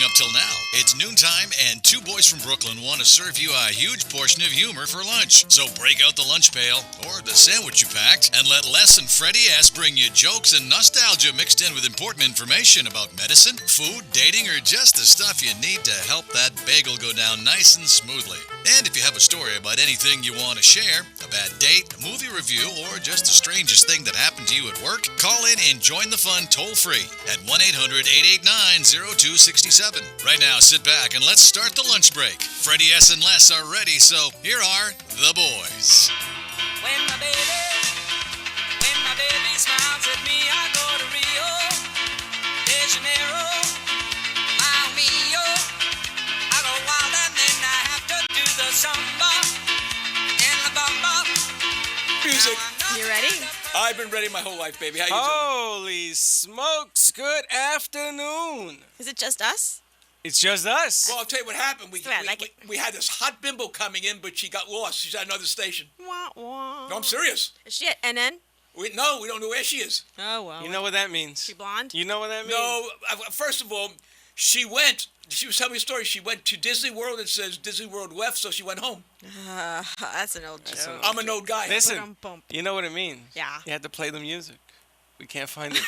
up till now. It's noontime, and two boys from Brooklyn want to serve you a huge portion of humor for lunch. So break out the lunch pail or the sandwich you packed and let Les and Freddie S bring you jokes and nostalgia mixed in with important information about medicine, food, dating, or just the stuff you need to help that bagel go down nice and smoothly. And if you have a story about anything you want to share, a bad date, a movie review, or just the strangest thing that happened to you at work, call in and join the fun toll-free at 1-800-889-0267. Right now, sit back and let's start the lunch break. Freddie S. and Les are ready, so here are the boys. When my baby smiles at me, I go to Rio de Janeiro, Mile Mio. I go wild and then I have to do the samba and the bamba. Music. You ready? I've been ready my whole life, baby. How you Holy smokes, good afternoon. Is it just us? It's just us. doing? Well, I'll tell you what happened. We had this hot bimbo coming in, but she got lost. She's at another station. Wah, wah. No, I'm serious. Is she at NN? We don't know where she is. Oh, well. You know what that means? She blonde? You know what that means? No, first of all, she was telling me a story. She went to Disney World and says Disney World left, so she went home. That's an old joke. I'm an old guy. Listen, you know what it means? Yeah. You have to play the music. We can't find it.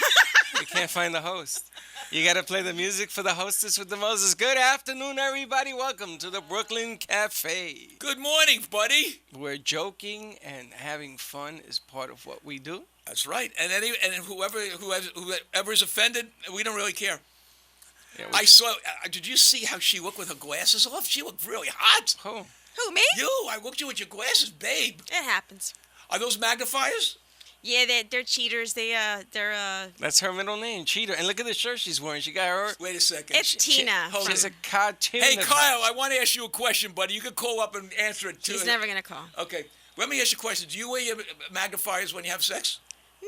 We can't find the host. You got to play the music for the hostess with the Moses. Good afternoon, everybody. Welcome to the Brooklyn Cafe, Good morning, buddy. where joking and having fun is part of what we do. That's right. And whoever is offended, we don't really care. Yeah, I saw. Did you see how she looked with her glasses off? She looked really hot. Who? Who, me? You, I looked at you with your glasses, babe. It happens. Are those magnifiers? Yeah, they're cheaters. They're That's her middle name, Cheater. And look at the shirt she's wearing. She got her. Wait a second. It's Tina. Hold She's it. a cartoon. Hey, Kyle, I want to ask you a question, buddy. You can call up and answer it too. He's never going to call. Okay. Let me ask you a question. Do you wear your magnifiers when you have sex?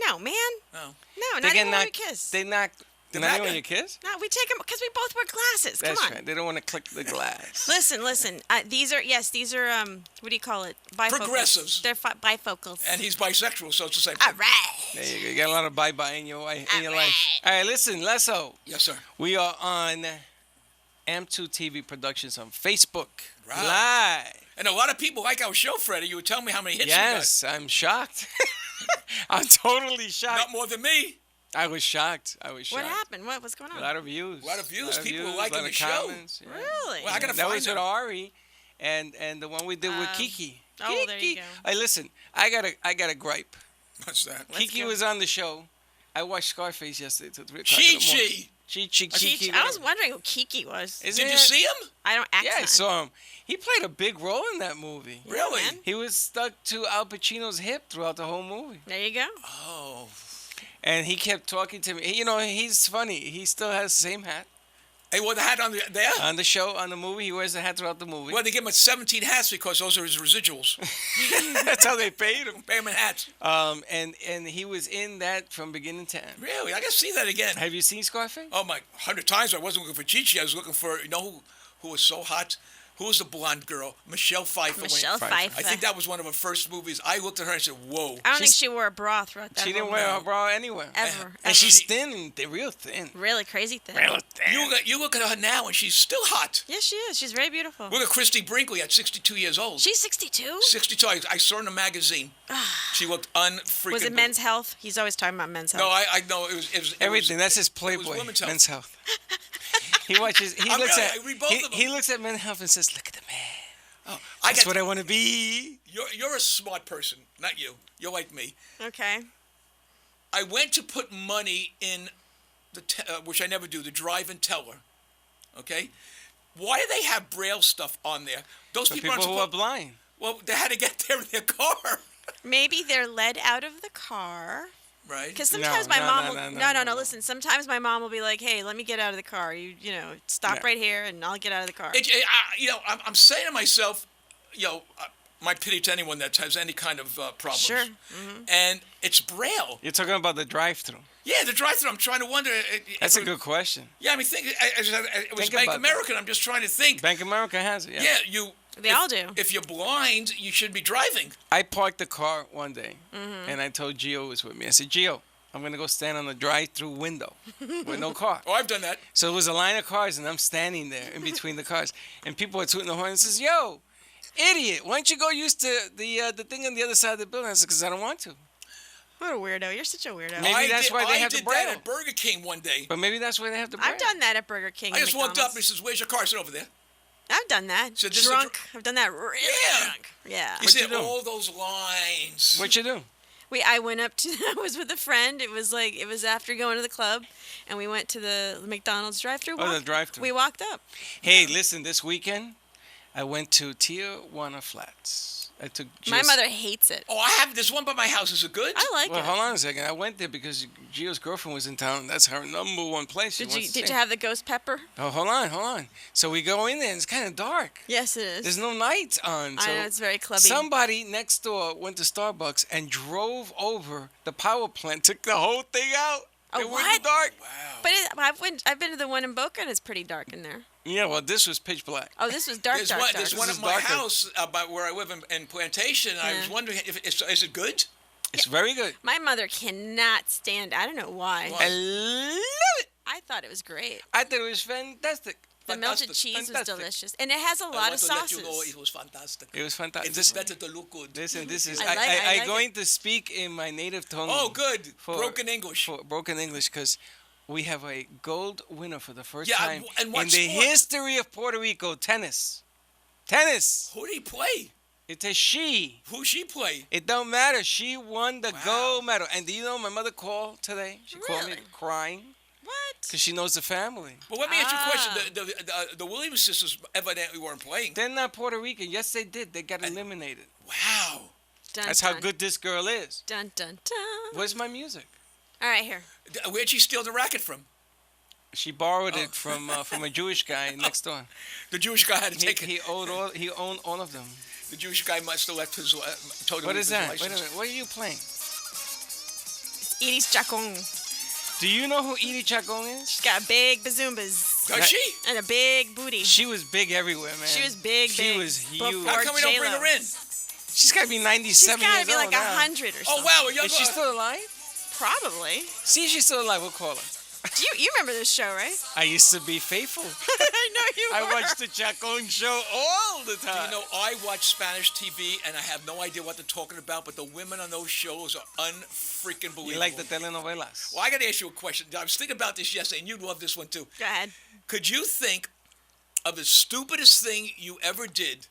No, man. No. No, not even when we kiss. They knock. The Not even mag- when you kiss? No, we take them because we both wear glasses. Come That's on. right. They don't want to click the glass. Listen. These are what do you call it? Bifocals. Progressives. They're bifocals. And he's bisexual, so it's the same All thing. right. There you go. You got a lot of bye-bye in your life. All right. All right, listen, Lesso. Yes, sir. We are on M2 TV Productions on Facebook. Right. Live. And a lot of people like our show, Freddie. You were telling me how many hits Yes, I'm shocked. I'm totally you shocked. got. Not more than me. I was shocked. What happened? What was going on? A lot of views. A lot of views. People views, liking a lot the of show. comments, yeah. Really? Well, I gotta That find was with them. Ari and the one we did with Kiki. oh, there you Kiki. go. Hey, listen, I got a gripe. What's that? Kiki was on the show. I watched Scarface yesterday till 3 o'clock Chi in the morning. Chi. Kiki. I was wondering who Kiki was. Isn't Did you it? see him? I don't act Yeah, I on. saw him. He played a big role in that movie. Really? man. He was stuck to Al Pacino's hip throughout the whole movie. There you go. Oh. And he kept talking to me. You know, he's funny. He still has the same hat. Hey, what the hat on there? On the show, on the movie, he wears the hat throughout the movie. Well, they give him 17 hats because those are his residuals. That's how they paid him. Pay him in hats. And he was in that from beginning to end. Really? I gotta see that again. Have you seen Scarface? Oh my! 100 times. I wasn't looking for Chi. I was looking for who was so hot. Who was the blonde girl? Michelle Pfeiffer. Michelle Pfeiffer. I think that was one of her first movies. I looked at her and said, "Whoa." I don't think she wore a bra throughout that She didn't whole wear movie. her bra anywhere. Ever. And she's thin. They're real thin. really crazy thin. Real thin. You look at her now and she's still hot. Yes, she is. She's very beautiful. Look at Christy Brinkley at 62 years old. She's 62? 62. I saw her in a magazine. She looked unfreaking. Was it Men's Health? He's always talking about Men's Health. No, I know it was Everything. That's his it Playboy. was Women's Health. Men's Health. He watches. He I'm looks really- at. I read both of them. He looks at Men's Health and says, "Look at the man. Oh, That's what I want to be." You're a smart person, not you. You're like me. Okay. I went to put money in which I never do, the drive-in teller. Okay? Why do they have Braille stuff on there? Those For people people aren't who are supposed. blind. Well, they had to get there in their car, Maybe they're led out of the car. right? Because sometimes No, my no, mom no, will... no, no. Listen, sometimes my mom will be like, hey, let me get out of the car. You stop No. right here and I'll get out of the car. I'm saying to myself, my pity to anyone that has any kind of problems. Sure. And it's Braille. You're talking about the drive-through. Yeah, the drive-through. I'm trying to wonder. That's a good question. Yeah, I mean, it was Think Bank about American. I'm just trying to think. Bank of America has it. Yeah, They all do. If you're blind, you should be driving. I parked the car one day, and I told Gio was with me. I said, Gio, I'm going to go stand on the drive-through window with no car. Oh, I've done that. So it was a line of cars, and I'm standing there in between the cars. And people are tooting the horn and says, yo, idiot, why don't you go use the thing on the other side of the building? I said, because I don't want to. What a weirdo. You're such a weirdo. Maybe that's why they have the I did braille. that at Burger King one day. But maybe that's why they have the braille. I've done that at Burger King. I and just walked up and McDonald's. he says, where's your car? I said, over there. I've done that. So this is Drunk. I've done that really Yeah. drunk. Yeah. You What'd see you do? all those lines. What you do? I went up to, I was with a friend. It was after going to the club, and we went to the McDonald's drive-thru. Oh, the drive-thru. We walked up. Hey, listen, this weekend, I went to Tijuana Flats. I took My Gio's- mother hates it. Oh, I have this one by my house. Is it good? I like Well, it. hold on a second. I went there because Gio's girlfriend was in town. That's her number one place. She Did wants to you stay. have the ghost pepper? Oh, hold on. So we go in there, and it's kind of dark. Yes, it is. There's no lights on. So I know, it's very clubby. somebody next door went to Starbucks and drove over the power plant, took the whole thing out. Oh, It was what? dark. But I've been to the one in Boca, and it's pretty dark in there. Yeah, well, this was pitch black. Oh, this was dark, There's dark, one, dark. there's one This at is my darker. house about where I live in Plantation. And I was Yeah. wondering, is it good? It's very good. My mother cannot stand. I don't know why. Why? I love it. I thought it was great. I thought it was fantastic. The melted Fantastic. cheese Fantastic. was delicious, and it has a I lot want of to sauces. let you know it was fantastic. It was fantastic. It is better to look good. Listen, this is. I like I'm it. going to speak in my native tongue. Oh, good. For- Broken English. For broken English, because we have a gold winner for the first Yeah, time and what in the sport? history of Puerto Rico. Tennis. Tennis. Who did he play? It's a she. Who she play? It don't matter. She won the Wow. gold medal. And do you know my mother called today? She called me Really? crying What? because she knows the family. Well, let me ask you a Ah. question. The Williams sisters evidently weren't playing. They're not Puerto Rican. Yes, they did. They got eliminated. Wow. Dun, That's how dun, good this girl is. Dun dun dun. Where's my music? All right, here. Where'd she steal the racket from? She borrowed Oh. it from a Jewish guy next door. The Jewish guy had to He, take it. he owned all of them. The Jewish guy must have left his told him What to is leave that? his Wait a license. minute. What are you playing? Edie's Chacon. Do you know who Edie Chacon is? She's got big bazoombas Does she? and a big booty. She was big everywhere, man. She was big, She big. was huge. Before How come we don't bring J-Lo. her in? She's got to be She's 97 got to years be like old now. 100 or Oh, something. wow. A young Is she still alive? Probably. See if she's still alive. We'll call her. You remember this show, right? I used to be faithful. I know you I were. watched the Chacon show all the time. You know, I watch Spanish TV and I have no idea what they're talking about, but the women on those shows are unfreaking believable. You like the telenovelas? Well, I got to ask you a question. I was thinking about this yesterday, and you'd love this one too. Go ahead. Could you think of the stupidest thing you ever did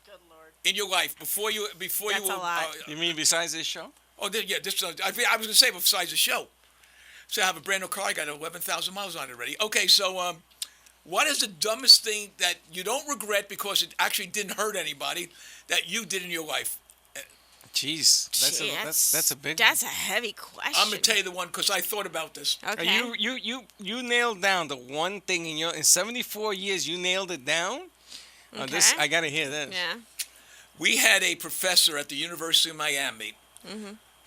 Good Lord. in your life before you That's were? a lot. You mean besides this show? Oh, yeah. This. I was going to say besides the show. So I have a brand new car. I got 11,000 miles on it already. Okay, so what is the dumbest thing that you don't regret because it actually didn't hurt anybody that you did in your life? Jeez, Gee, that's a big. That's a heavy question. I'm going to tell you the one because I thought about this. Okay. You nailed down the one thing in 74 years. You nailed it down. This Okay. I gotta hear this. Yeah. We had a professor at the University of Miami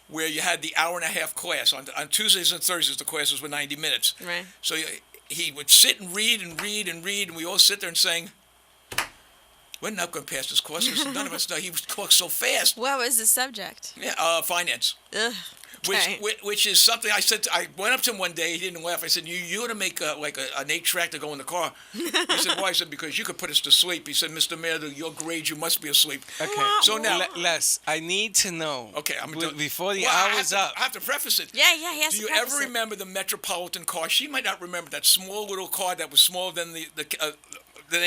where you had the hour and a half class. On Tuesdays and Thursdays, the classes were 90 minutes. Right. So he would sit and read and read and read, and we all sit there and saying, we're not going to pass this course. Because none of us know. He was talking so fast. What was the subject? Yeah, finance. Ugh. Okay. Which is something I said. I went up to him one day. He didn't laugh. I said, "You ought to make an 8-track to go in the car." He said, "Why?" I said, "Because you could put us to sleep." He said, "Mr. Mayor, your grades, you must be asleep." Okay. So now- Les, I need to know. Okay, I'm gonna do- before the Well, I hour's have up. to, I have to preface it. Yeah, he has Do to you preface ever it. remember the Metropolitan car? She might not remember that small little car that was smaller than the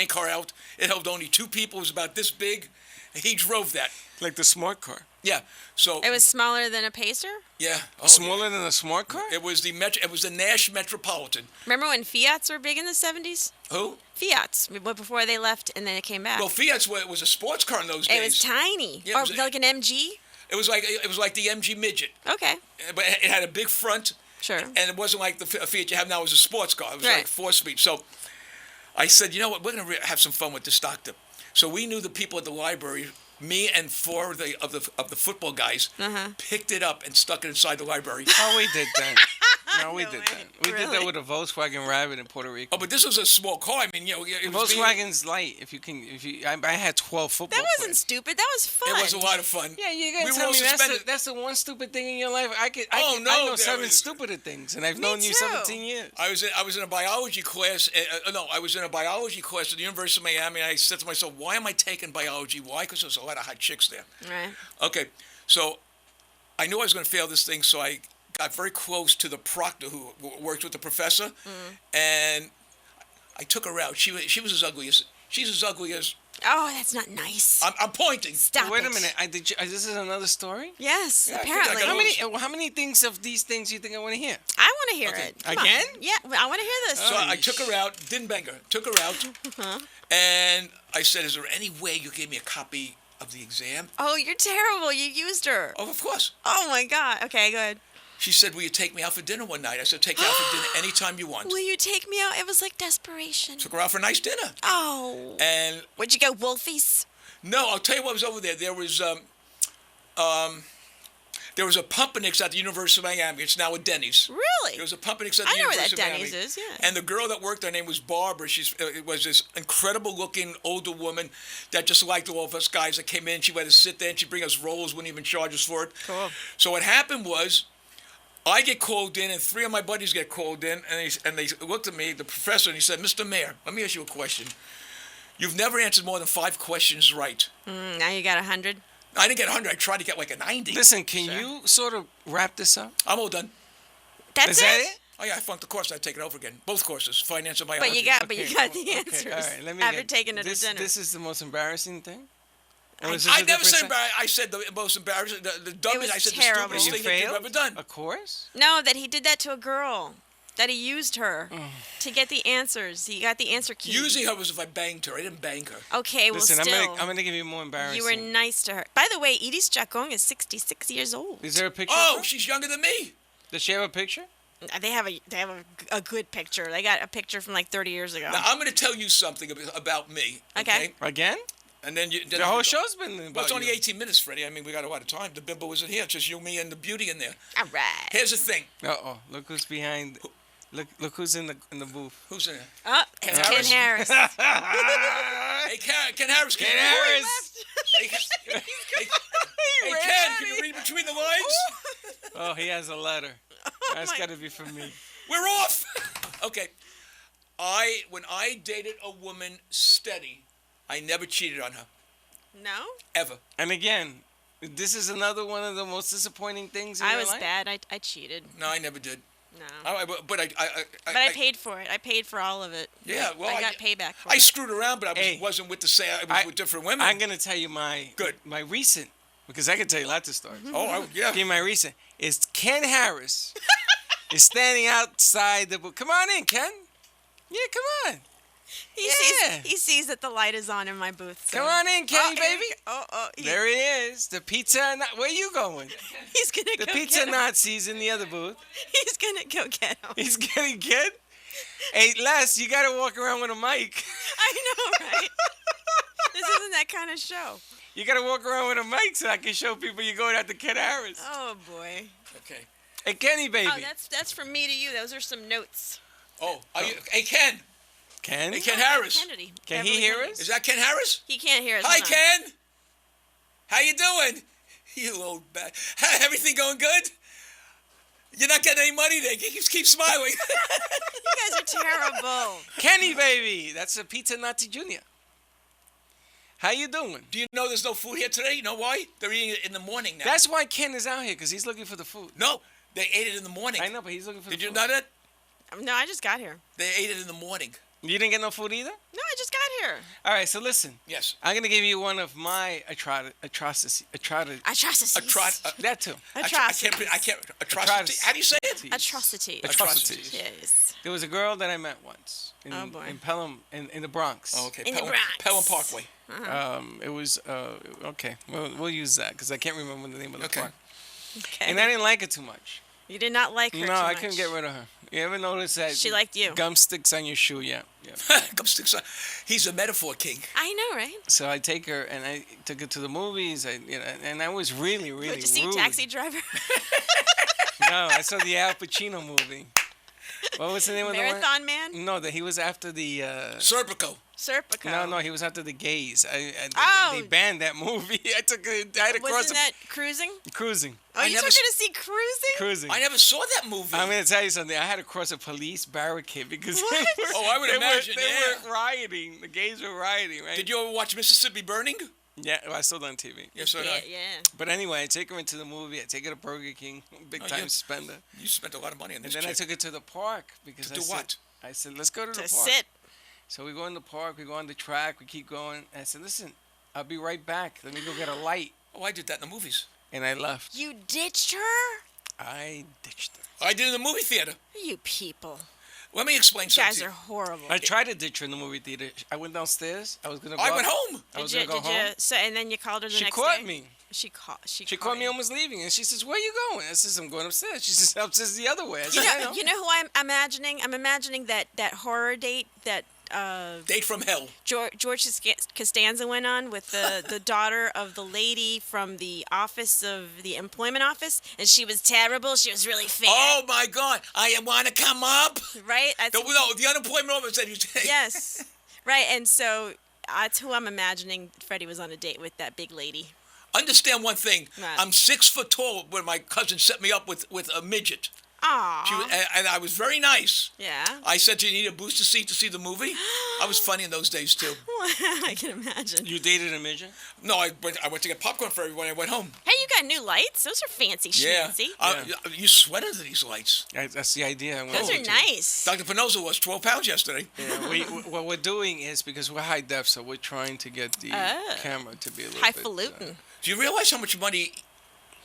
A car out. It held only 2 people. It was about this big. He drove that. Like the smart car. Yeah. So It was smaller than a Pacer? yeah. Oh, Smaller than a smart car? It was the It was the Nash Metropolitan. Remember when Fiats were big in the 70s? Who? Fiats, before they left and then it came back. Well, Fiat's was a sports car in those days. it was tiny. Yeah, it or was- like an MG? It was like the MG Midget, Okay, but it had a big front. sure. And it wasn't like the Fiat you have now. It was a sports car. It was Right. like 4-speed. So I said, you know what? We're going to have some fun with this doctor. So we knew the people at the library. Me and 4 of the football guys picked it up and stuck it inside the library. Oh, we did that. No, we No did way. that. We did that Really? with a Volkswagen Rabbit in Puerto Rico. Oh, but this was a small car. I mean, it was being- Volkswagen's light. I had 12 football That wasn't players. stupid. That was fun. It was a lot of fun. Yeah, you We gotta were tell all me suspended. that's the one stupid thing in your life. I Oh, no, know there 7 was- stupider things, and I've Me known you too. 17 years. I was in a biology class. I was in a biology class at the University of Miami. And I said to myself, "Why am I taking biology? Why? Because there's a lot of hot chicks there." Right. Okay, so I knew I was going to fail this thing, so I got very close to the proctor who worked with the professor, and I took her out. She's as ugly as. Oh, that's not nice. I'm pointing. Stop Wait it. a minute. This is another story? Yes, Yeah, I think I apparently. got How many things of these things you think I want to hear? I want to hear Okay. it. Come on. Again? Yeah, I want to hear this. So I took her out, didn't bang her, took her out, and I said, "Is there any way you gave me a copy of the exam?" Oh, you're terrible. You used her. Oh, of course. Oh my God. Okay, good. She said, "Will you take me out for dinner one night?" I said, "Take you out for dinner anytime you want." Will you take me out? It was like desperation. Took her out for a nice dinner. Oh. And Would you go Wolfies? no, I'll tell you what was over there. There was a Pumpernicks at the University of Miami. It's now a Denny's. Really? There was a Pumpernicks at the I know where that University of Denny's Miami. is, yeah. And the girl that worked, her name was Barbara. It was this incredible-looking older woman that just liked all of us guys that came in. She let us sit there, and she'd bring us rolls, wouldn't even charge us for it. Cool. So what happened was, I get called in, and 3 of my buddies get called in, and they looked at me, the professor, and he said, "Mr. Mayor, let me ask you a question. You've never answered more than 5 questions right." Now you got 100. I didn't get 100. I tried to get like a 90. Listen, can you sort of wrap this up? I'm all done. That's Is that it? Oh yeah, I flunked the course. I take it over again. Both courses, finance and biology. But you got the Okay, answers all right, let me after get- taking it this, to dinner. This is the most embarrassing thing? Or is this I a never different said se- embarrassing. I said the most embarrassing, the dumbest. was I said terrible. the stupidest You thing that you've failed ever done. a course? No, that he did that to a girl. That he used her to get the answers. He got the answer key. Using her was if I banged her. I didn't bang her. Okay, well, Listen, still. I'm gonna give you more embarrassing. You were nice to her. By the way, Edie Chacon is 66 years old. Is there a picture? Oh, of her? she's younger than me. Does she have a picture? They have a good picture. They got a picture from like 30 years ago. Now I'm going to tell you something about me. Okay. Again? And then The whole show's been about Well, it's only you. 18 minutes, Freddie. I mean, we got a lot of time. The bimbo isn't here. It's just you, me, and the beauty in there. All right. Here's the thing. Uh-oh. Look who's behind. Look who's in the booth. Who's in there? Oh, it's Ken Harris. Hey, Ken Harris. Ken Harris! Hey, hey, Ken, can you read between the lines? Oh, he has a letter. That's my- got to be from me. We're off. Okay. When I dated a woman steady, I never cheated on her. No? Ever. And again, this is another one of the most disappointing things in I your was life. bad. I cheated. No, I never did. No. But I But I paid for it. I paid for all of it. Yeah, well, I got payback for I it. screwed around, but I Hey. wasn't with the same. I was with different women. I'm gonna tell you my Good. my recent, because I can tell you lots of stories. Yeah. Give you my recent is Ken Harris is standing outside the booth. Come on in, Ken. Yeah, come on. Yeah. He sees that the light is on in my booth. So. Come on in, Kenny, baby. He- There he is. The pizza. Where you going? He's gonna The go pizza get him. Nazis in the other booth. He's gonna go get him. He's getting kid. Hey, Les, you gotta walk around with a mic. I know, right? This isn't that kind of show. You gotta walk around with a mic so I can show people you're going after Ken Harris. Oh boy. Okay. Hey, Kenny, baby. Oh, that's from me to you. Those are some notes. Oh, hey, Ken. Ken? Hey, Ken Harris. Kennedy. Can he Beverly hear Kennedy. us? Is that Ken Harris? He can't hear us. Hi, Hold on. Ken. How you doing? You old bat. Everything going good? You're not getting any money there. Keep smiling. You guys are terrible. Kenny, baby. That's a Pizza Nazi Jr. How you doing? Do you know there's no food here today? You know why? They're eating it in the morning now. That's why Ken is out here, because he's looking for the food. No, they ate it in the morning. I know, but he's looking for Did the you food. know that? No, I just got here. They ate it in the morning. You didn't get no food either? No, I just got here. All right, so listen. Yes. I'm going to give you one of my atrocities. Atrocities. That too. I Atrocities. can't. Atrocity. How do you say it? Atrocities. Atrocities. Yes. There was a girl that I met once in, Oh, boy. in Pelham, in the Bronx. Oh, okay. In the Bronx. Pelham Parkway. It was, okay, we'll use that, because I can't remember the name of the Okay. park. Okay. And I didn't like her too much. You did not like her No, too I much. couldn't get rid of her. You ever notice that? She liked you. Gum sticks on your shoe, yeah. Come stick some- He's a metaphor king. I know, right? So I take her, and I took her to the movies. And I was really, really Did you see rude. Taxi Driver? No, I saw the Al Pacino movie. What was the name of the Marathon Man? one? No, that he was after the. Serpico. Serpico. No, he was after the gays. Oh. They banned that movie. I had to cross Wasn't that Cruising? cruising. Oh, I you never took her s- to see Cruising? Cruising. I never saw that movie. I'm gonna tell you something. I had to cross a police barricade because What? Oh, I would imagine, they yeah. were rioting. The gays were rioting, right? Did you ever watch Mississippi Burning? Yeah, well, I saw it on TV. Yes, I Yeah, did. yeah. But anyway, I take her into the movie. I take her to Burger King, big Oh, time yeah. spender. You spent a lot of money on And this then I chick. took her to the park because To I do said, what? I said, let's go to the To park. sit. So we go in the park. We go on the track. We keep going. And I said, listen, I'll be right back. Let me go get a light. Oh, I did that in the movies. And I left. You ditched her? I ditched her. I did it in the movie theater. You people. Let me explain You something. guys are horrible. I tried to ditch her in the movie theater. I went downstairs. I was gonna go. I went up. home. I was Did gonna you? go Did home. you? So and then you called her the She next caught day. me. She caught. She caught me almost leaving, and she says, "Where you going?" I says, "I'm going upstairs." She says, "Upstairs the other way." I said, "I know." You know who I'm imagining? I'm imagining that horror date that Date from hell. George Costanza went on with the daughter of the lady from the office of the employment office, and she was terrible. She was really fat. Oh my God! I want to come up. Right? The unemployment office said you. Yes. Right. And so that's who I'm imagining. Freddie was on a date with that big lady. Understand one thing. Right. I'm 6 foot tall. When my cousin set me up with a midget, Aw. and I was very nice. Yeah. I said, "Do you need a booster seat to see the movie?" I was funny in those days too. I can imagine. You dated a midget? No, I went to get popcorn for everyone. I went home. Hey, you got new lights? Those are fancy schmancy. You sweat under these lights. That's the idea. I went Those over are to. nice. Dr. Pinoza was 12 pounds yesterday. Yeah, what we're doing is because we're high def, so we're trying to get the camera to be a little bit. Highfalutin. Do you realize how much money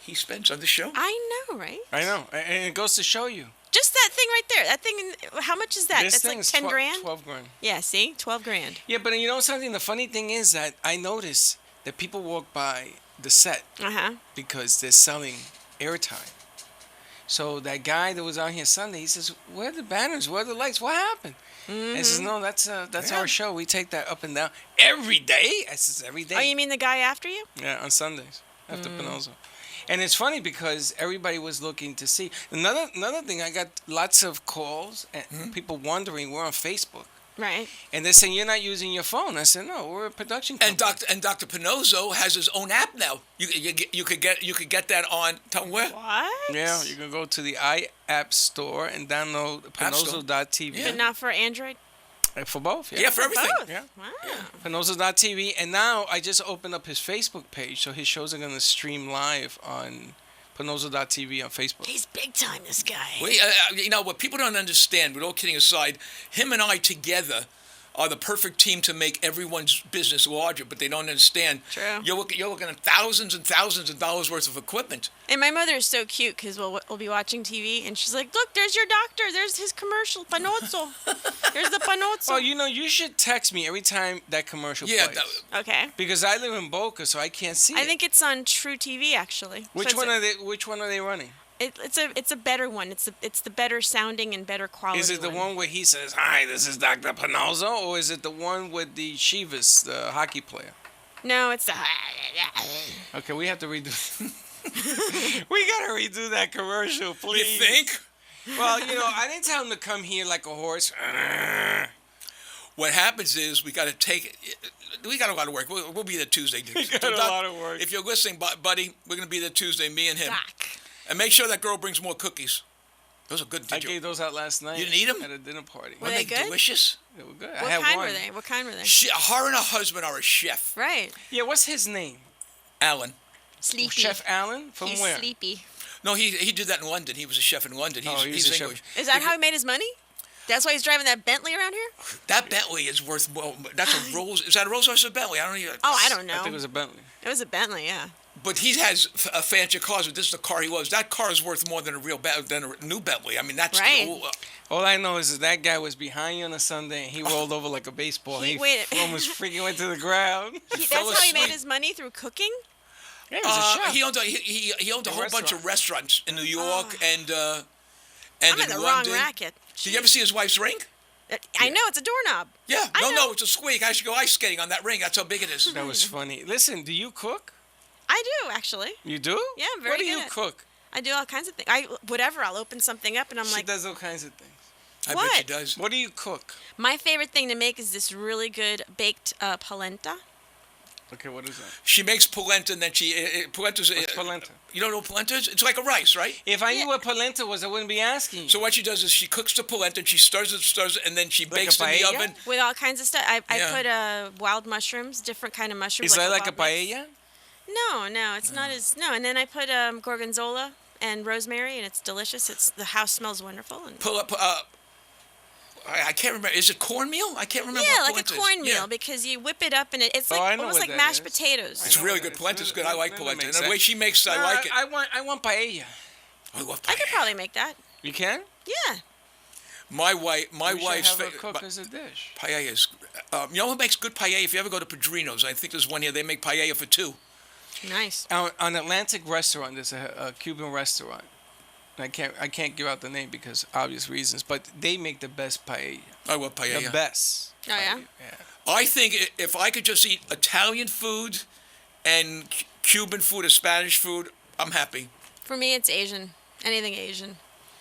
he spends on the show? I know, right? I know, and it goes to show you. Just that thing right there. That thing, how much is that? This That's thing like is 10 grand? 12 grand. Yeah, see? 12 grand. Yeah, but you know something? The funny thing is that I notice that people walk by the set Uh-huh. because they're selling airtime. So that guy that was out here Sunday, he says, "Where are the banners? Where are the lights? What happened?" And I says, "No, that's Yeah. our show. We take that up and down every day." I says, "Every day." Oh, you mean the guy after you? Yeah, on Sundays after Pinoza. And it's funny because everybody was looking to see. Another thing, I got lots of calls and people wondering. We're on Facebook. Right. And they're saying, "You're not using your phone." I said, "No, we're a production company." And Dr. Pinozzo has his own app now. You could get that on. Tell him where. What? Yeah, you can go to the iApp store and download App Store. Pinozo.tv. Yeah. But not for Android? For both, yeah. Yeah, for everything. Both. Yeah. Wow. Pinozo.tv. And now I just opened up his Facebook page, so his shows are going to stream live on Pinozo.tv on Facebook. He's big time, this guy. What people don't understand, with all kidding aside, him and I together are the perfect team to make everyone's business larger, but they don't understand. True. You're looking at thousands and thousands of dollars worth of equipment. And my mother is so cute because we'll be watching TV and she's like, "Look, there's your doctor. There's his commercial, Panozzo. There's the Panozzo." Well, you should text me every time that commercial Yeah, plays. Okay. Because I live in Boca, so I can't see I it. think it's on True TV actually. Which So one are they running? it's a better one. It's the better sounding and better quality. Is it the one where he says, "Hi, this is Dr. Panozzo," or is it the one with the Chivas, the hockey player? No, it's the. Okay, we have to redo. We gotta redo that commercial, please. You think? Well, I didn't tell him to come here like a horse. What happens is we got to take it. We got a lot of work. We'll be there Tuesday. We got a lot of work. If you're listening, buddy, we're going to be there Tuesday, me and him. Doc. And make sure that girl brings more cookies. Those are good. I gave those out last night. You didn't eat 'em? At a dinner party. Were they good? Delicious? They were good. What I had kind one. were they? What kind were they? Her and her husband are a chef, Right. Yeah, what's his name? Alan. Sleepy. Chef Allen? From He's where? sleepy. No, he did that in London. He was a chef in London. He's a chef. English. Is that how he made his money? That's why he's driving that Bentley around here? That Bentley is worth. Well, that's a Rolls. Is that a Rolls Royce or a Bentley? I don't even. Oh, I don't I know. think it was a Bentley. It was a Bentley, yeah. But he has a fancy cars. But this is the car he loves. That car is worth more than than a new Bentley. I mean, that's Right. the old, All I know is that guy was behind you on a Sunday and he rolled over like a baseball. He He wait- almost freaking went to the ground. That's fell how he made asleep. his money, through cooking? Yeah, he was a chef. He owned he owned a whole bunch restaurant. of restaurants in New York and I'm in in the London. wrong racket. Did you ever see his wife's ring? I know, it's a doorknob. Yeah. I know. No, it's a squeak. I should go ice skating on that ring. That's how big it is. That was funny. Listen, do you cook? I do, actually. You do? Yeah, I'm very What do good you at- cook? I do all kinds of things. I'll open something up and I'm She like, does all kinds of things. I bet What? she does. What do you cook? my favorite thing to make is this really good baked polenta. Okay, what is that? She makes polenta, and then polenta's. What's polenta? You don't know what polenta is? It's like a rice, right? If I knew what polenta was, I wouldn't be asking you. So what she does is she cooks the polenta and she stirs it, and then she Like bakes a it in the paella? oven. With all kinds of stuff. I Yeah. put wild mushrooms, different kind of mushrooms. Is that like a wild mix. paella? No, it's not as no. And then I put gorgonzola and rosemary, and it's delicious. The house smells wonderful. And Pull up. I can't remember. Is it cornmeal? I can't remember. yeah, what like a polenta is. cornmeal Yeah. because you whip it up and it's Oh, I like know almost what like that mashed is. potatoes. It's I know really what good. it is. Polenta's good. I like That polenta. makes And the way sense. she makes it, I like it. I want paella. I love I could paella. probably make that. You can? Yeah. My wife's have her fa- cook as a dish. paella is. You know who makes good paella? If you ever go to Padrino's, I think there's one here. They make paella for two. Nice. On Atlantic Restaurant, there's a Cuban restaurant. I can't give out the name because obvious reasons, but they make the best paella. I love paella. The best. Oh yeah. Yeah. I think if I could just eat Italian food and Cuban food or Spanish food, I'm happy. For me, it's Asian. Anything Asian.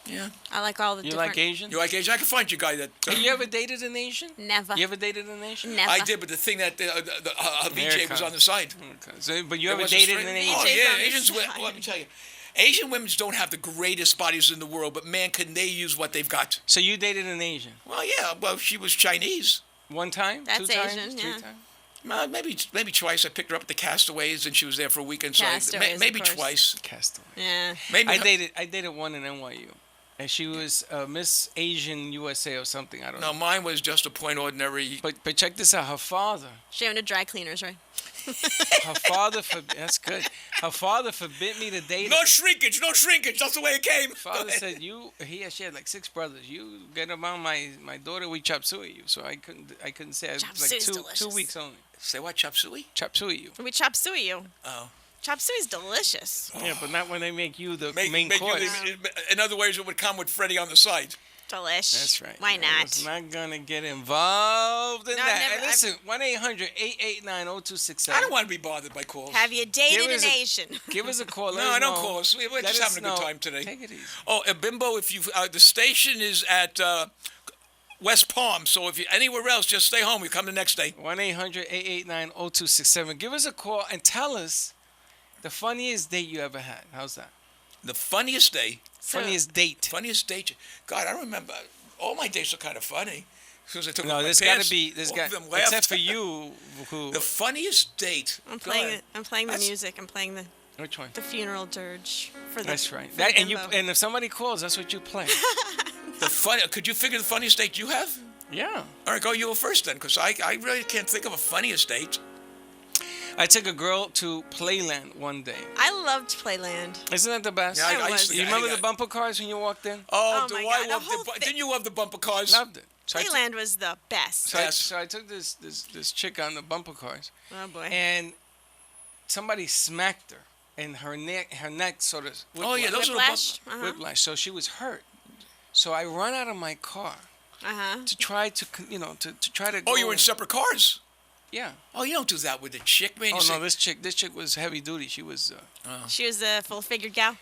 Yeah. I like all the You different. like Asian? You like Asian? I can find you a guy that. Have you ever dated an Asian? Never. You ever dated an Asian? Never. I did, but the thing that her VJ was America. on the side. Okay. So, but you It ever was a dated straight- an Oh Asian? VJ's yeah, on the Asians. side. Let me tell you, Asian women don't have the greatest bodies in the world, but man, can they use what they've got? So you dated an Asian? Well, yeah. Well, she was Chinese. One time? That's Two times? Asian, Three yeah. times? Maybe twice. I picked her up at the Castaways, and she was there for a weekend. So Castaways, maybe of course. twice. Castaway. Yeah. Maybe I dated one in NYU, and she was Miss Asian USA or something. I don't No, know. mine was just a point ordinary. But check this out. Her father, She owned a dry cleaners, right? that's good. Her father forbid me to date her. No shrinkage, no shrinkage. That's the way it came. Go Father ahead. said she had like 6 brothers. You get around my daughter, we chop suey you. So I couldn't say. It Chop was like suey's 2 delicious. weeks only. Say what, chop suey? Chop suey you. We chop suey you. Oh. Chop suey's delicious. Yeah, but not when they make you the Make main you course. in other words, it would come with Freddie on the side. Delish. That's right. Why I not? was not gonna get involved in No, that. never- Hey, listen, 1-800-889-0267. I don't want to be bothered by calls. Have you dated Give us an a- Asian? Give us a call. let No, us I don't know. call us. We're Let just us having a good know. time today. Take it easy. Oh, Bimbo, if you the station is at West Palm, so if you're anywhere else, just stay home. We come the next day. 1-800-889-0267. Give us a call and tell us the funniest date you ever had. How's that? The funniest day. Funniest date. Funniest date. God, I remember. All my dates are kind of funny. As soon as I took No, off my there's pants, got to be. There's all got. of them laughed. Except for you, who. The funniest date. I'm Go playing ahead. it. I'm playing the That's- music. I'm playing the Which one? funeral dirge for the. That's right. for That, the and you. bimbo. And if somebody calls, that's what you play. Could you figure the funniest date you have? Yeah. All right, go you go first then, because I really can't think of a funniest date. I took a girl to Playland one day. I loved Playland. Isn't that the best? Yeah, I used to- You I remember got- the bumper cars when you walked in? Oh, Oh do my I God, the love whole the? Didn't you love the bumper cars? Loved it. So I took- Playland was the best. Yes. So I took this chick on the bumper cars, Oh boy. and somebody smacked her, and her neck sort of Oh yeah, those are the Whiplash. bumper. whiplash. So she was hurt. So I run out of my car to try to try to. Oh, go you were in separate cars. Yeah. Oh, you don't do that with a chick, man. Oh You say, no, this chick was heavy duty. She was She was a full-figured gal.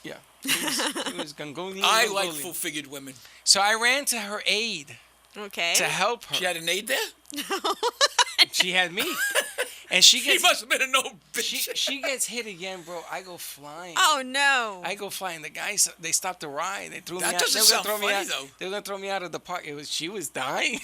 yeah. She was Gongolian. I like Mongolian. full-figured women. So I ran to her aid Okay. to help her. She had an aide there. She had me, and she She gets must have been a no bitch. she gets hit again, bro. I go flying. Oh no. I go flying. The guys, they stopped the ride. They threw That me out. doesn't They were gonna sound throw me funny, out. though. They were gonna throw me out of the park. She was dying.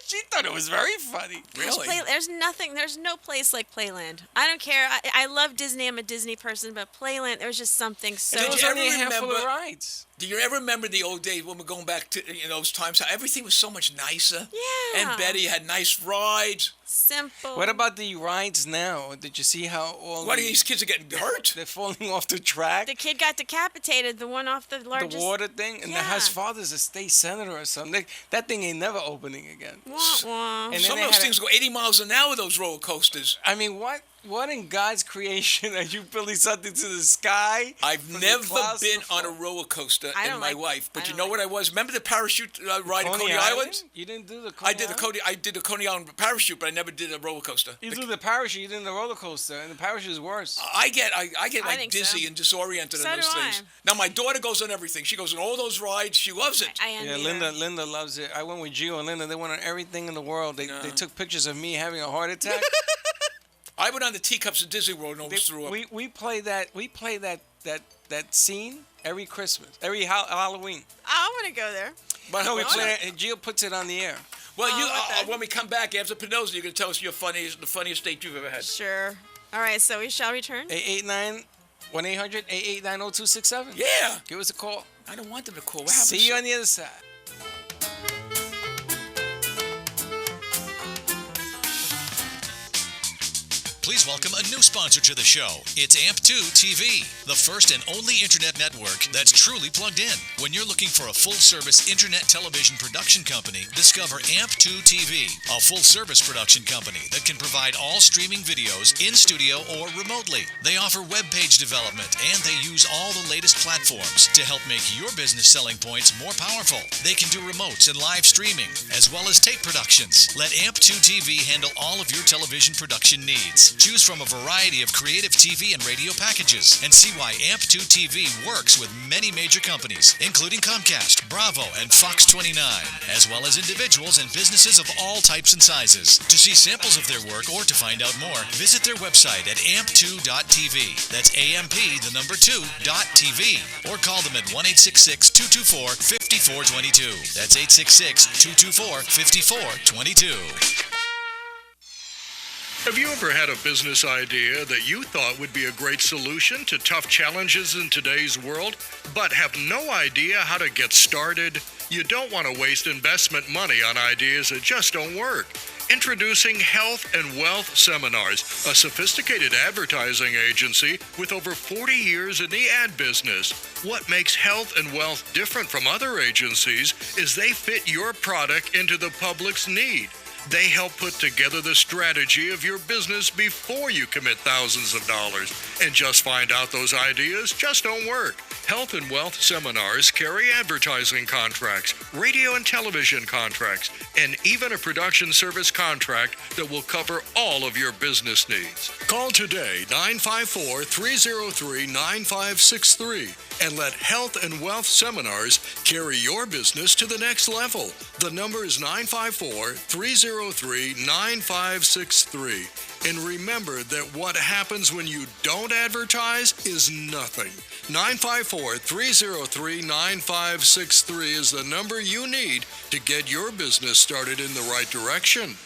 She thought it was very funny. Really? There's no place like Playland. I don't care. I love Disney. I'm a Disney person, but Playland, there's just something so. There Did was you only a ever handful of remember- rides. Do you ever remember the old days when we're going back to those times? How everything was so much nicer. Yeah. And Betty had nice rides. Simple. What about the rides now? Did you see how all What are these kids are getting hurt? they're falling off the track? The kid got decapitated. The one off the largest. The water thing, and Yeah. his father's a state senator or something. That thing ain't never opening again. Wah, wah. And then Some they of those had things go 80 miles an hour. Those roller coasters. I mean, what? What in God's creation are you building something to the sky? I've from the never clouds to been the on a floor? roller coaster I in don't my like- life, I but you don't know like- what I was? Remember the parachute ride at Coney Island? You didn't do the Coney I did the Island? I did the Coney Island parachute, but I never did a roller coaster. You do the parachute, you did the roller coaster, and the parachute is worse. I get like think dizzy so. and disoriented So in those do I. things. Now my daughter goes on everything. She goes on all those rides. She loves it. I envy Yeah, her. Linda loves it. I went with Gio and Linda. They went on everything in the world. They took pictures of me having a heart attack. I went on the teacups at Disney World and almost threw up. we play that scene every Christmas, every Halloween. I want to go there. But No, we what's play that? it, and Gio puts it on the air. Well, okay. when we come back after Pinoza, you're gonna tell us the funniest date you've ever had. Sure. All right, so we shall return. 889-1-800-889-0267. Yeah. Give us a call. I don't want them to call. What happens? See you on the other side. Please welcome a new sponsor to the show. It's AMP2 TV, the first and only internet network that's truly plugged in. When you're looking for a full-service internet television production company, discover AMP2 TV, a full-service production company that can provide all streaming videos in studio or remotely. They offer web page development, and they use all the latest platforms to help make your business selling points more powerful. They can do remotes and live streaming, as well as tape productions. Let AMP2 TV handle all of your television production needs. Choose from a variety of creative TV and radio packages and see why AMP2 TV works with many major companies, including Comcast, Bravo, and Fox 29, as well as individuals and businesses of all types and sizes. To see samples of their work or to find out more, visit their website at amp2.tv. That's AMP2.tv. Or call them at 1-866-224-5422. That's 866-224-5422. Have you ever had a business idea that you thought would be a great solution to tough challenges in today's world, but have no idea how to get started? You don't want to waste investment money on ideas that just don't work. Introducing Health and Wealth Seminars, a sophisticated advertising agency with over 40 years in the ad business. What makes Health and Wealth different from other agencies is they fit your product into the public's need. They help put together the strategy of your business before you commit thousands of dollars. And just find out those ideas just don't work. Health and Wealth Seminars carry advertising contracts, radio and television contracts, and even a production service contract that will cover all of your business needs. Call today, 954-303-9563, and let Health and Wealth Seminars carry your business to the next level. The number is 954-303-9563. And remember that what happens when you don't advertise is nothing. 954-303-9563 is the number you need to get your business started in the right direction.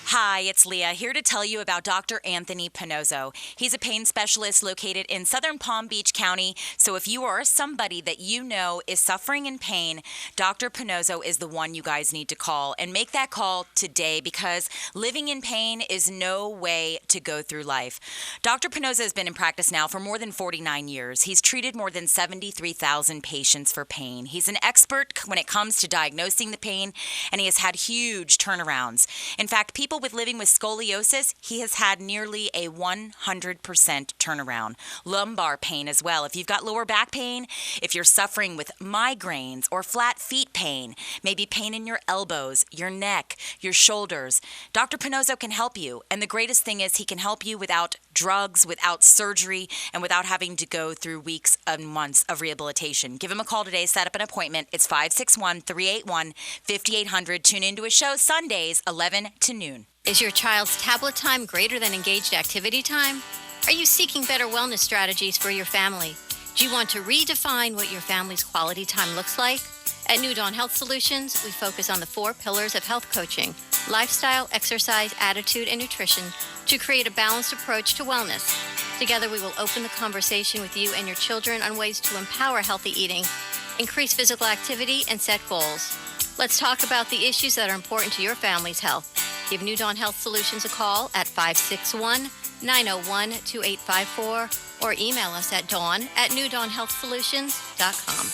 Hi, it's Leah, here to tell you about Dr. Anthony Pinozzo. He's a pain specialist located in southern Palm Beach County, so if you or somebody that you know is suffering in pain, Dr. Pinozzo is the one you guys need to call. And make that call today, because living in pain is no way to go through life. Dr. Pinozzo has been in practice now for more than 49 years. He's treated more than 73,000 patients for pain. He's an expert when it comes to diagnosing the pain, and he has had huge turnarounds. In fact, people living with scoliosis, he has had nearly a 100% turnaround. Lumbar pain as well. If you've got lower back pain, if you're suffering with migraines or flat feet pain, maybe pain in your elbows, your neck, your shoulders, Dr. Pinozzo can help you. And the greatest thing is he can help you without drugs, without surgery, and without having to go through weeks and months of rehabilitation. Give him a call today. Set up an appointment. It's 561-381-5800. Tune into his show Sundays, 11 to noon. Is your child's tablet time greater than engaged activity time? Are you seeking better wellness strategies for your family? Do you want to redefine what your family's quality time looks like? At New Dawn Health Solutions, we focus on the 4 pillars of health coaching: lifestyle, exercise, attitude, and nutrition, to create a balanced approach to wellness. Together, we will open the conversation with you and your children on ways to empower healthy eating, increase physical activity, and set goals. Let's talk about the issues that are important to your family's health. Give New Dawn Health Solutions a call at 561-901-2854 or email us at dawn@newdawnhealthsolutions.com.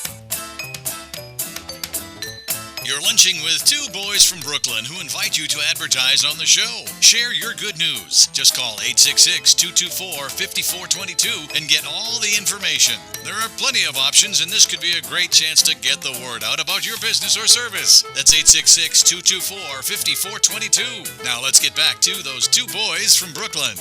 You're lunching with two boys from Brooklyn who invite you to advertise on the show. Share your good news. Just call 866-224-5422 and get all the information. There are plenty of options, and this could be a great chance to get the word out about your business or service. That's 866-224-5422. Now let's get back to those two boys from Brooklyn.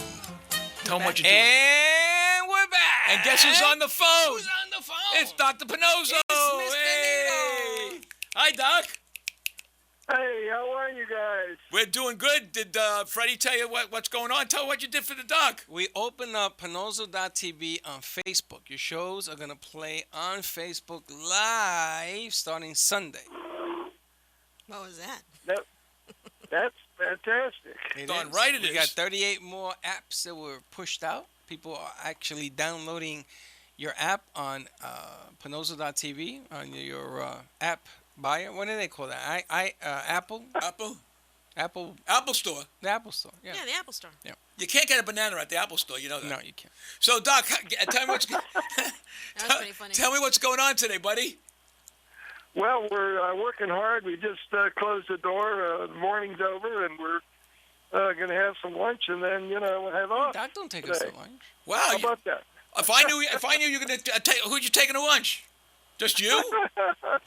Tell them what you're doing. And we're back. And guess who's on the phone? Who's on the phone? It's Dr. Pinozzo. It's Mr. Hey. Nito. Hi, Doc. Hey, how are you guys? We're doing good. Did Freddie tell you what's going on? Tell what you did for the doc. We open up Pinozzo.tv on Facebook. Your shows are going to play on Facebook live starting Sunday. What was that? That's fantastic. Darn right it we is. got 38 more apps that were pushed out. People are actually downloading your app on Pinozzo.tv on your app buyer. What do they call that? Apple? Apple Store. The Apple Store. Yeah. Yeah, the Apple Store. You can't get a banana at the Apple Store. You know that. No, you can't. So, Doc, tell me what's That was pretty funny. tell me what's going on today, buddy. Well, we're working hard. We just closed the door. The morning's over, and we're going to have some lunch, and then we'll have off. Doc, don't take us to today. lunch. Wow. How about that? If I knew you were going to take, who'd you taking to lunch? Just you?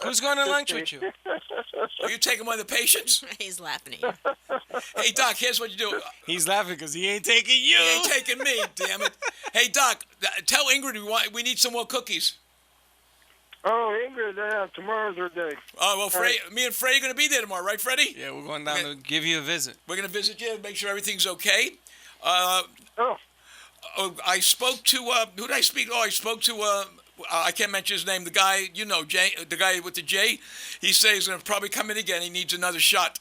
Who's going to lunch with you? Are you taking one of the patients? He's laughing at you. Hey, Doc, here's what you do. He's laughing because he ain't taking you. You ain't taking me, damn it. Hey, Doc, tell Ingrid we need some more cookies. Oh, Ingrid, tomorrow's her day. Oh, well, me and Freddie are going to be there tomorrow, right, Freddie? Yeah, we're going down to give you a visit. We're going to visit you, make sure everything's okay. Oh, I spoke to, who did I speak? Oh, I spoke to, I can't mention his name, the guy, Jay, the guy with the J. He says he's going to probably come in again. He needs another shot.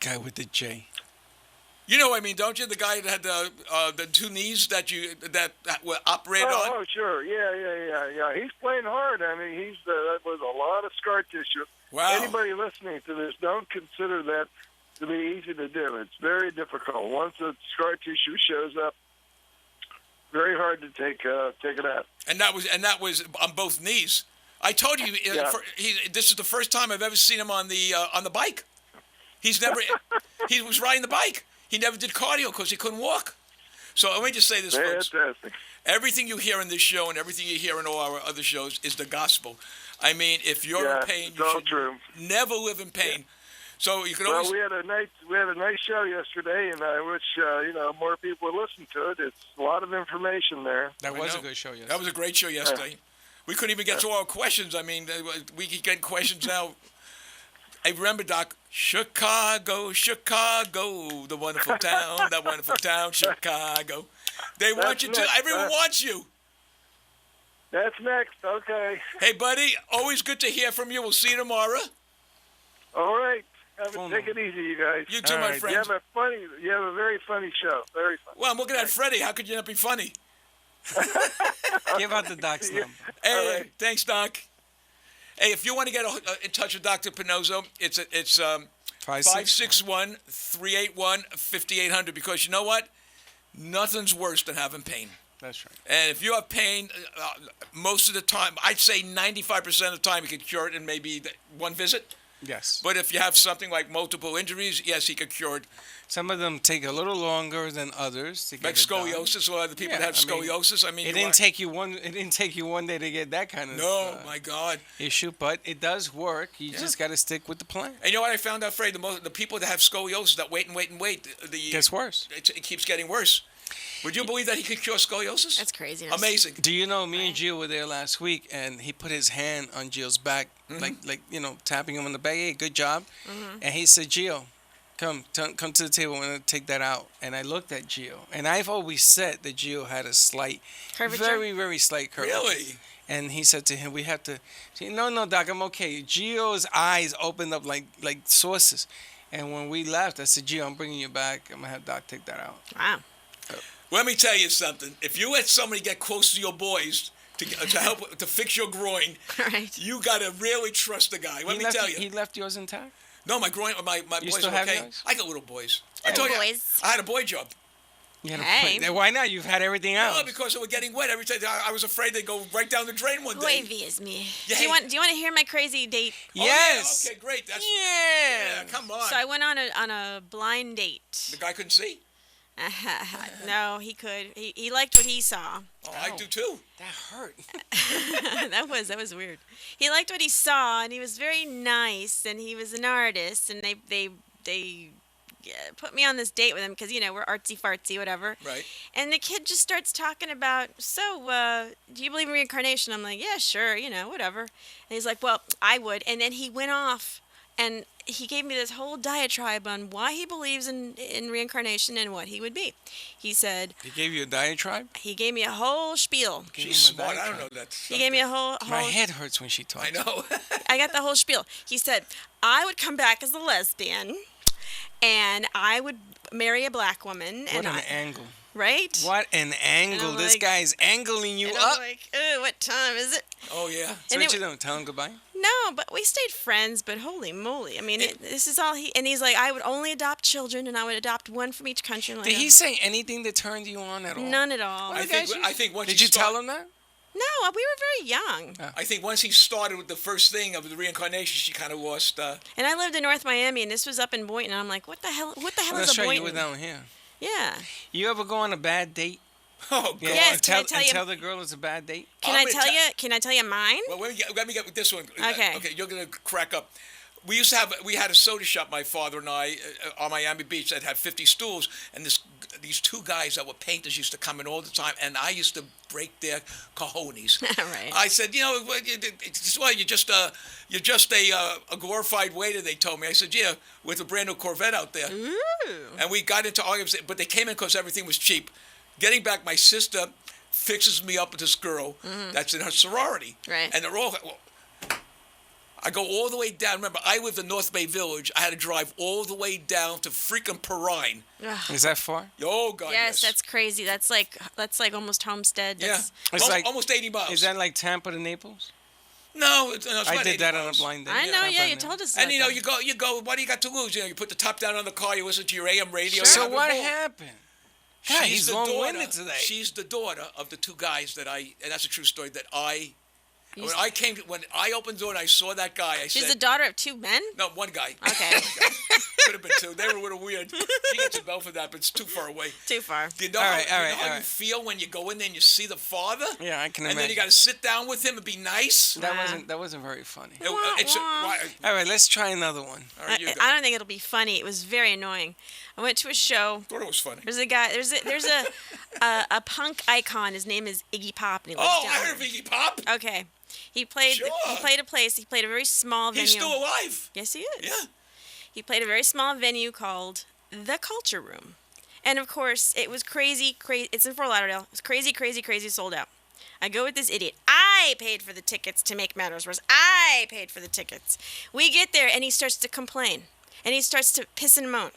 Guy with the J. You know what I mean, don't you? The guy that had the two knees that were operated on? Oh, sure. Yeah. He's playing hard. I mean, that was a lot of scar tissue. Wow. Anybody listening to this, don't consider that to be easy to do. It's very difficult. Once the scar tissue shows up, very hard to take it out. And that was on both knees. I told you, this is the first time I've ever seen him on the bike. He was riding the bike. He never did cardio because he couldn't walk. So let me just say this, folks. Fantastic. Everything you hear in this show and everything you hear in all our other shows is the gospel. I mean, if you're in pain, you should never live in pain. Yeah. So you can always. Well, we had a nice show yesterday, and I wish more people would listen to it. It's a lot of information there. That was a good show yesterday. That was a great show yesterday. Yeah. We couldn't even get to our questions. I mean, we keep getting questions now. I remember, Doc, Chicago, the wonderful town, that wonderful town, Chicago. They want you to. Everyone wants you. That's next. Okay. Hey, buddy, always good to hear from you. We'll see you tomorrow. All right. Take it easy, you guys. You too, my friend. You have a very funny show. Very funny. Well, I'm looking at Freddie. How could you not be funny? Give out the Doc's number. Hey, right. Thanks, Doc. Hey, if you want to get in touch with Dr. Pinozzo, it's 561-381-5800, because you know what? Nothing's worse than having pain. That's right. And if you have pain, most of the time, I'd say 95% of the time, you can cure it in maybe one visit. Yes. But if you have something like multiple injuries, yes, he could cure it. Some of them take a little longer than others to get like scoliosis, or the people that have scoliosis. It didn't take you one day to get that kind of my God, issue, but it does work. You just got to stick with the plan. And you know what I found out, Fred? The people that have scoliosis that wait, it gets worse. It keeps getting worse. Would you believe that he could cure scoliosis? That's crazy. Amazing. Do you know, me and Gio were there last week, and he put his hand on Gio's back, like tapping him on the back. Hey, good job. And he said, Gio, come to the table. I'm going to take that out. And I looked at Gio, and I've always said that Gio had a slight, curvature? very, very slight curvature. Really? And he said to him, we have to. Say, no, Doc, I'm okay. Gio's eyes opened up like saucers. And when we left, I said, Gio, I'm bringing you back. I'm going to have Doc take that out. Wow. Let me tell you something. If you let somebody get close to your boys to help to fix your groin, right, you got to really trust the guy. Let me tell you. He left yours intact? No, my groin, my boys are okay. I got little boys. I told you, I had a boy job. You had to Hey. play. Why not? You've had everything No, else. because they were getting wet every time. I was afraid they'd go right down the drain one day. Wavy is me. Yeah, Do you hey. want to hear my crazy date? Yes. Oh, yeah, okay, great. That's, Yeah. yeah, come on. So I went on a blind date. The guy couldn't see? No, he could. He liked what he saw. Oh, I do too. That hurt. that was weird. He liked what he saw, and he was very nice, and he was an artist, and they put me on this date with him because we're artsy fartsy, whatever. Right. And the kid just starts talking about, so do you believe in reincarnation? I'm like, yeah, sure, whatever. And he's like, well, I would. And then he went off, and he gave me this whole diatribe on why he believes in reincarnation and what he would be. He said He gave you a diatribe? he gave me a whole spiel. Gave She's him a smart. I don't diatribe. know that. He gave me a whole. My head hurts when she talks. I know. I got the whole spiel. He said, I would come back as a lesbian, and I would marry a black woman. What and an angle. Right? What an angle. I'm This like- guy's angling you And up. I'm like, what time is it? Oh, yeah. So and what it- you doing? Tell him goodbye? No, but we stayed friends, but holy moly. I mean, this is all and he's like, I would only adopt children, and I would adopt one from each country. I'm like, Did he say anything that turned you on at all? None at all. I think once Did he you tell him that? No, we were very young. I think once he started with the first thing of the reincarnation, she kind of lost. And I lived in North Miami, and this was up in Boynton, and I'm like, what the hell Well, is that's a right. Boynton? You were down here. Yeah. You ever go on a bad date? Oh, God. Yes, and can I tell, tell and you- tell the girl it's a bad date? Can I'm I gonna tell tell- you? Can I tell you mine? Well, let me get with this one. Okay. Okay, you're gonna crack up. We had a soda shop, my father and I, on Miami Beach that had 50 stools, and these two guys that were painters used to come in all the time, and I used to break their cojones. Right. I said, you're just a glorified waiter. They told me. I said, yeah, with a brand new Corvette out there. Ooh. And we got into arguments, but they came in because everything was cheap. Getting back, my sister fixes me up with this girl that's in her sorority. Right. And they're all. I go all the way down. Remember, I lived in North Bay Village. I had to drive all the way down to freaking Perrine. Is that far? Oh, God, Yes, that's crazy. That's like almost Homestead. Yeah. That's, It's like- almost 80 miles. Is that like Tampa to Naples? No, it's I not did 80 that on a miles. blind date. I know. Tampa Yeah, and you Naples. told us. And about you go. What do you got to lose? You put the top down on the car. You listen to your AM radio. Sure. you So have a what ball. happened? God, She's he's the long-winded daughter- today. She's the daughter of the two guys and that's a true story, that You when I opened the door and I saw that guy, I She's said, the daughter of two men. no, one guy. Okay. Could have been two. They were a little weird. She gets a bell for that, but it's too far away. Too far. Do you know All how, right, all you, right, know how all you right. feel when you go in there and you see the father? Yeah, I can And imagine. then you got to sit down with him and be nice. That wasn't very funny. All All right, let's try another one. right, you go. I don't think it'll be funny. It was very annoying. I went to a show. thought it was funny. There's a guy. There's a punk icon. His name is Iggy Pop, and he lives Oh, down I heard here. of Iggy Pop. Okay. He played. Sure. He played a place. He played a very small venue. He's still alive. Yes, he is. Yeah. He played a very small venue called the Culture Room, and of course, it was crazy. It's in Fort Lauderdale. It was crazy, sold out. I go with this idiot. I paid for the tickets, to make matters worse. I paid for the tickets. We get there, and he starts to complain, and he starts to piss and moan.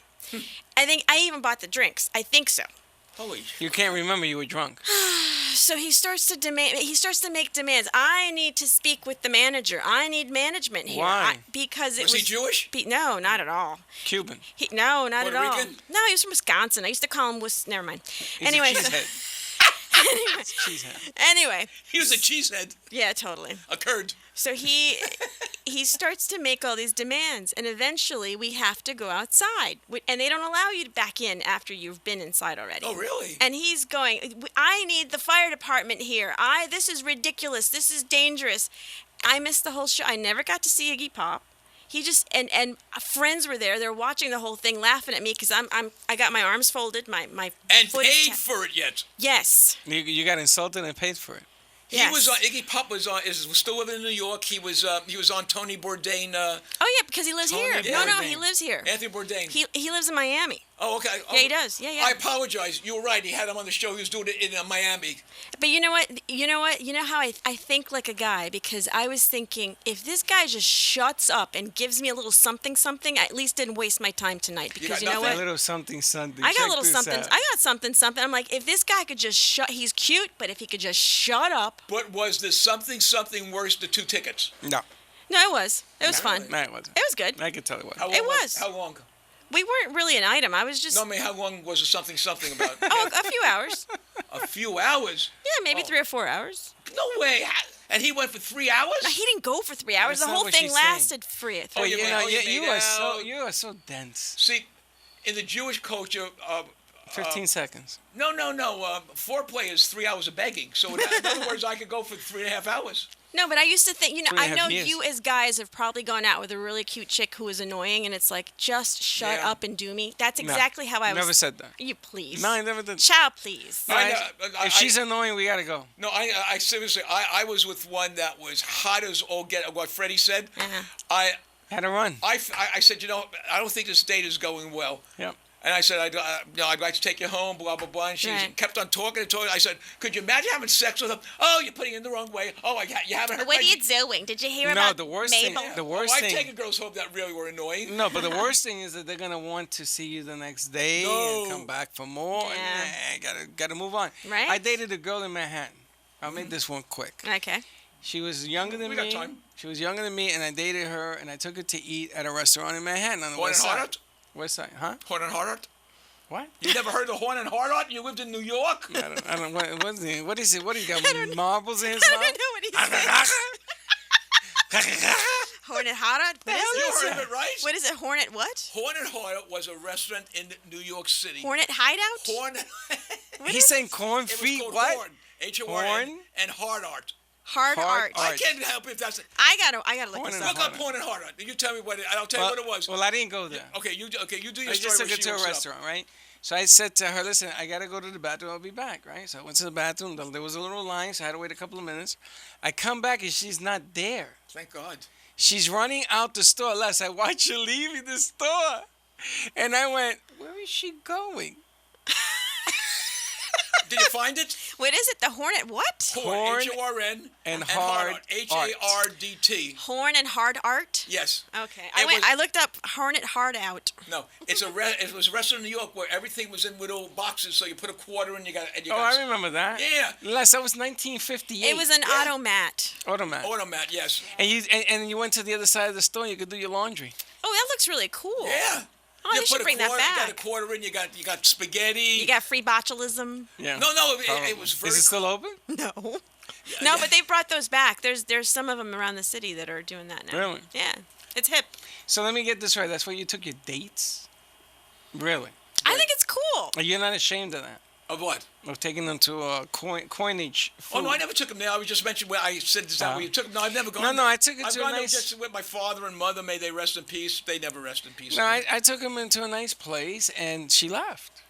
I think I even bought the drinks. I think so. Holy. You can't remember you were drunk. So he starts to demand. He starts to make demands. I need to speak with the manager. I need management here. Why? Because it Was he Jewish? No, not at all. Cuban. No, not Puerto at all. Rican? No, he was from Wisconsin. I used to call him Never mind. He's Anyway, a so, cheesehead. Cheesehead. anyway, He was a cheesehead. yeah, totally. A curd. So he starts to make all these demands, and eventually we have to go outside, and they don't allow you to back in after you've been inside already. Oh, really? And he's going, I need the fire department here. This is ridiculous. This is dangerous. I missed the whole show. I never got to see Iggy Pop. He just and friends were there. They're watching the whole thing, laughing at me because I got my arms folded, my And foot is paid for it yet. Yes. You got insulted and paid for it. He was on. Iggy Pop was still living in New York. He was on Tony Bourdain. Oh yeah, because he lives Tony here. No, Bourdain. he lives here. Anthony Bourdain. He lives in Miami. Oh, okay. Yeah, he does. Yeah. I apologize. You were right. He had him on the show. He was doing it in Miami. But you know what? You know how I think like a guy, because I was thinking, if this guy just shuts up and gives me a little something, I at least didn't waste my time tonight. Because got you know nothing? A what? little something. I got Check a little this something. out. I got something. I'm like, if this guy could just shut. He's cute, but if he could just shut up. But was there something worse than 2 tickets? No, No, it was. It was fun. no, it wasn't. It was good. I could tell it was. How long It was. How long? We weren't really an item. I was just No, I mean, how long was the something about? a few hours. A few hours? Yeah, maybe 3 or 4 hours. No way. And he went for 3 hours? No, he didn't go for 3 hours. That's The not whole what thing she's saying. lasted free. Oh, You you know, made you are so dense. See, in the Jewish culture, 15 seconds. no. Foreplay is 3 hours of begging. So in other words, I could go for 3.5 hours. No, but I used to think, 3.5 I know years. you as guys have probably gone out with a really cute chick who was annoying, and it's like, just shut Yeah. up and do me. That's No, exactly how I was. Never said that. You please. No, I never did. Child, please. No, if she's annoying, we gotta go. No, I seriously, I was with one that was hot as all get. What Freddie said, I Had to run. I said, I don't think this date is going well. Yep. And I said, I'd like to take you home, blah, blah, blah. And she Right. kept on talking and talking. I said, could you imagine having sex with him? Oh, you're putting it in the wrong way. Oh, you haven't heard What are my... you doing? Did you hear No, about the worst Mabel? thing. The worst I've thing. taken girls home that really were annoying. No, but the worst thing is that they're gonna want to see you the next day No. and come back for more. Yeah. And, gotta move on. Right? I dated a girl in Manhattan. I'll make this one quick. Okay. She was younger than We me. got time. She was younger than me, and I dated her, and I took her to eat at a restaurant in Manhattan on the Horn west and side. Hardart? West side, huh? Horn and Hardart? What? You never heard of Horn and Hardart? You lived in New York? I don't. What is it? What is it? What he got? Marbles in his I mouth? don't know what he said. Hornet Hardart? What is You it? heard of it, right? What is it? Hornet what? Horn and Hardart was a restaurant in New York City. Hornet Hideout? Horn. He's saying corn It was feet. called What? Horn. H-O-R-N. Horn? And Hardart. Hard Hard art. art. I can't help if that's it. I gotta look Hornet this and up. Look up Horn and Hardart. You tell me what it. I'll tell you what it was. Well, I didn't go there. Okay, you do your I story. just took where her she to a looks up. restaurant, right? So I said to her, listen, I got to go to the bathroom. I'll be back, right? So I went to the bathroom. There was a little line, so I had to wait a couple of minutes. I come back, and she's not there. Thank God. She's running out the store. Les, I watch her leaving the store. And I went, where is she going? Did you find it? What is it? The Hornet what? Horn. H-O-R-N. and Hard art. H-A-R-D-T. Horn and Hard Art? Yes. Okay. It I looked up Hornet Hard Out. No, it was a restaurant in New York where everything was in little boxes. So you put a quarter in, you got. Oh, I remember that. Yeah. Les, that was 1958. It was an automat. Automat. Automat, yes. And you went to the other side of the store, you could do your laundry. Oh, that looks really cool. Yeah. Oh, they should bring that You got a back. quarter in. You got spaghetti. You got free botulism? Yeah. No, it was very. Is it still open? No. No, but they brought those back. There's some of them around the city that are doing that now. Really? Yeah. It's hip. So let me get this right. That's where you took your dates? Really? I think it's cool. You're not ashamed of that? Of what? Of taking them to a coinage food? Oh no, I never took him there. I was just mentioning where I said this out where you took him. No, I've never gone. No, there. I took it I've to a gone there nice- just with my father and mother. May they rest in peace. They never rest in peace. No, I took him into a nice place, and she left.